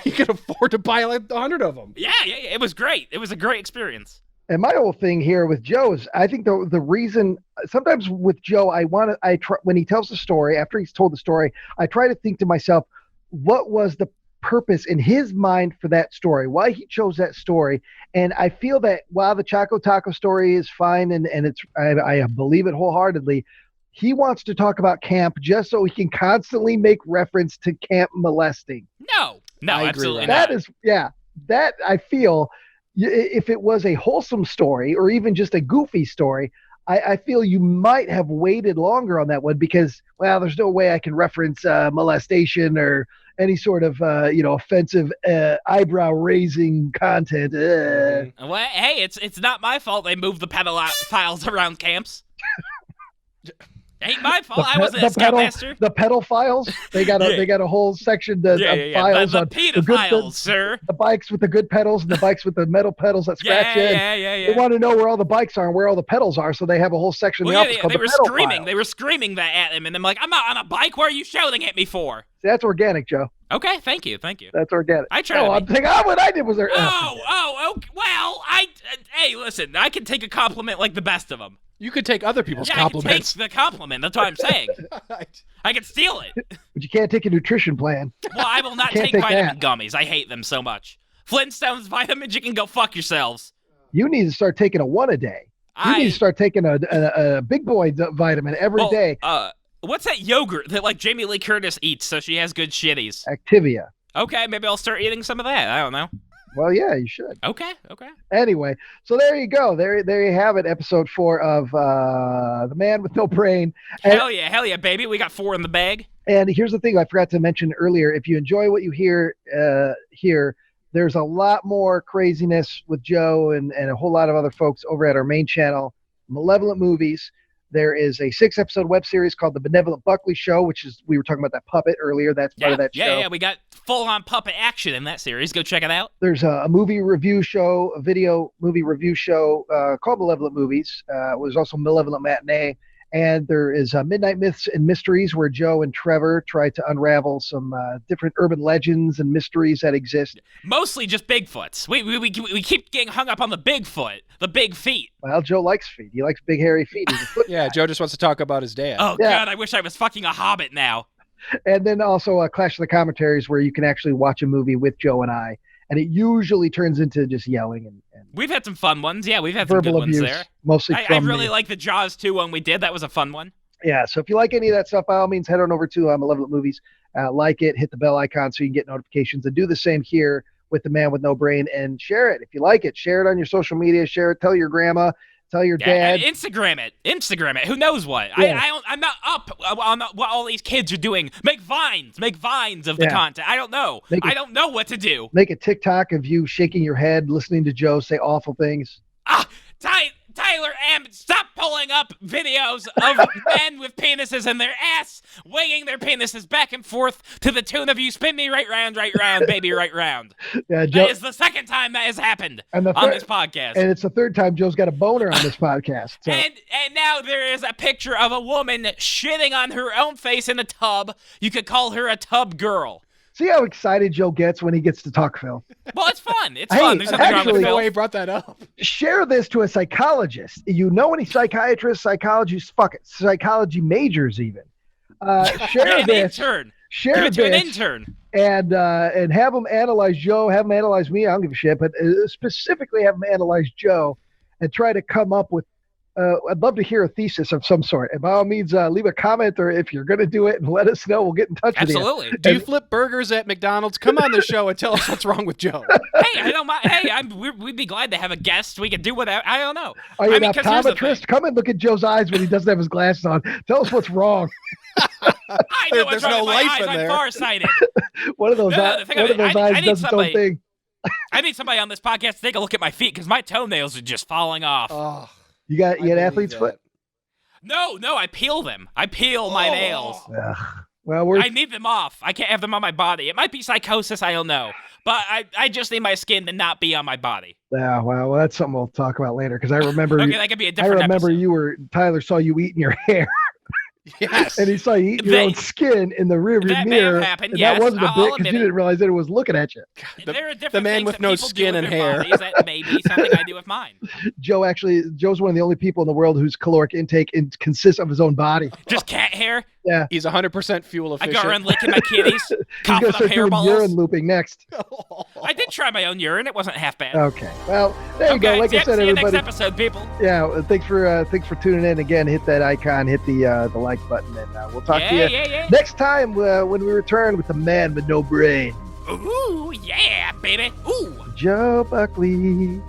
you can afford to buy like 100 of them. Yeah, it was great. It was a great experience. And my whole thing here with Joe is, I think the reason sometimes with Joe, I try when he tells the story, after he's told the story, I try to think to myself, what was the purpose in his mind for that story, why he chose that story. And I feel that while the Choco Taco story is fine and it's I believe it wholeheartedly, he wants to talk about camp just so he can constantly make reference to camp molesting. No, I agree, absolutely Ryan. not. That is, yeah, that I feel if it was a wholesome story or even just a goofy story, I feel you might have waited longer on that one because, well, there's no way I can reference molestation or any sort of, offensive eyebrow-raising content. Well, hey, it's not my fault they moved the pedophiles around camps. Ain't my fault. I wasn't a Scoutmaster. The pedophiles, they got a whole section of files The on pedophiles, sir. the bikes with the good pedals and the bikes with the metal pedals that scratch in. Yeah. They want to know where all the bikes are and where all the pedals are, so they have a whole section in the office called They the were pedal screaming. file. They were screaming that at him, and I'm like, I'm not on a bike. What are you shouting at me for? That's organic, Joe. Okay, thank you. That's organic. I tried No, to I'm be- thinking, what I did was there. Okay. Well, hey, listen, I can take a compliment like the best of them. You could take other people's Yeah, compliments. I can take the compliment. That's what I'm saying. I can steal it. But you can't take a nutrition plan. Well, I will not Can't take take vitamin gummies. I hate them so much. Flintstones vitamins, you can go fuck yourselves. You need to start taking a one a day. You need to start taking a big boy vitamin every day. What's that yogurt that like Jamie Lee Curtis eats so she has good shitties? Activia. Okay, maybe I'll start eating some of that. I don't know. Well, yeah, you should. Okay. Anyway, so there you go. There you have it. Episode 4 of The Man with No Brain. And, Hell yeah, baby. We got 4 in the bag. and here's the thing I forgot to mention earlier. If you enjoy what you hear here, there's a lot more craziness with Joe and a whole lot of other folks over at our main channel, Malevolent Movies. There is a 6-episode web series called The Benevolent Buckley Show, which is, we were talking about that puppet earlier. That's part of that show. Yeah. We got full-on puppet action in that series. Go check it out. There's a movie review show, a video movie review show called Malevolent Movies. It was also Malevolent Matinee. And there is Midnight Myths and Mysteries, where Joe and Trevor try to unravel some different urban legends and mysteries that exist. Mostly just Bigfoots. We keep getting hung up on the Bigfoot, the big feet. Well, Joe likes feet. He likes big, hairy feet. He's a foot Yeah, guy. Joe just wants to talk about his dad. Oh, Yeah. God, I wish I was fucking a hobbit now. And then also Clash of the Commentaries, where you can actually watch a movie with Joe and I. And it usually turns into just yelling and We've had some fun ones. Yeah, we've had some good verbal ones abuse, there. mostly I from really me. like the Jaws 2 one we did. That was a fun one. Yeah, so if you like any of that stuff, by all means, head on over to Malevolent Movies, like it, hit the bell icon so you can get notifications, and do the same here with The Man with No Brain, and share it. If you like it, share it on your social media, share it, tell your grandma, tell your dad. Instagram it. Who knows what? Yeah. I'm not up on what all these kids are doing. Make vines of the Yeah. content. I don't know. I don't know what to do. Make a TikTok of you shaking your head, listening to Joe say awful things. Tyler M, stop pulling up videos of men with penises in their ass, winging their penises back and forth to the tune of "You spin me right round, baby, right round." Yeah, Joe. That is the second time that has happened And on this podcast. And it's the third time Joe's got a boner on this podcast. So. And now there is a picture of a woman shitting on her own face in a tub. You could call her a tub girl. See how excited Joe gets when he gets to talk film. Well, it's fun. It's Hey, fun. There's nothing wrong actually- with No Phil. way he brought that up. Share this to a psychologist. You know any psychiatrists, psychology majors even. Share An this. intern. Share Give it to an this. intern. And have them analyze Joe, have them analyze me. I don't give a shit, but specifically have them analyze Joe and try to come up with. I'd love to hear a thesis of some sort. And by all means, leave a comment, or if you're going to do it, and let us know. We'll get in touch with you. Absolutely. Do you flip burgers at McDonald's? Come on the show and tell us what's wrong with Joe. Hey, I don't mind. Hey, we'd be glad to have a guest. We could do whatever. I don't know. Are you I mean, an 'cause here's the optometrist? thing. Come and look at Joe's eyes when he doesn't have his glasses on. Tell us what's wrong. I know what's There's wrong no with my life eyes. in I'm there. farsighted. One of those, No, the thing one of of those it, I eyes need does its own somebody- thing. I need somebody on this podcast to take a look at my feet because my toenails are just falling off. Oh, You got I athlete's believe foot? No, I peel them. I peel my nails. Ugh. Well, we're I need them off. I can't have them on my body. It might be psychosis, I don't know. But I just need my skin to not be on my body. yeah. Well, that's something we'll talk about later because I remember. Okay, that could be a I different remember episode. Tyler saw you eating your hair, yes. and he saw you eating your own skin in the rearview That may have mirror. happened, and yes, that wasn't a I'll bit because admit you it. didn't realize that it was looking at you. There are different the man things with that no people do skin with and their hair. bodies that may be something I do with mine. Joe's one of the only people in the world whose caloric intake consists of his own body. Just cat hair. Yeah. He's 100% fuel I efficient. go around licking my kitties, He's coughing gonna up start doing urine hairballs. looping next. I did try my own urine. It wasn't half bad. Okay. Well, there you go. Okay, Like I said, see you everybody. next episode, people. Yeah. Thanks for tuning in again. Hit that icon. Hit the like button, and we'll talk to you Yeah. next time when we return with the man with no brain, Ooh, yeah, baby. Ooh. Joe Buckley.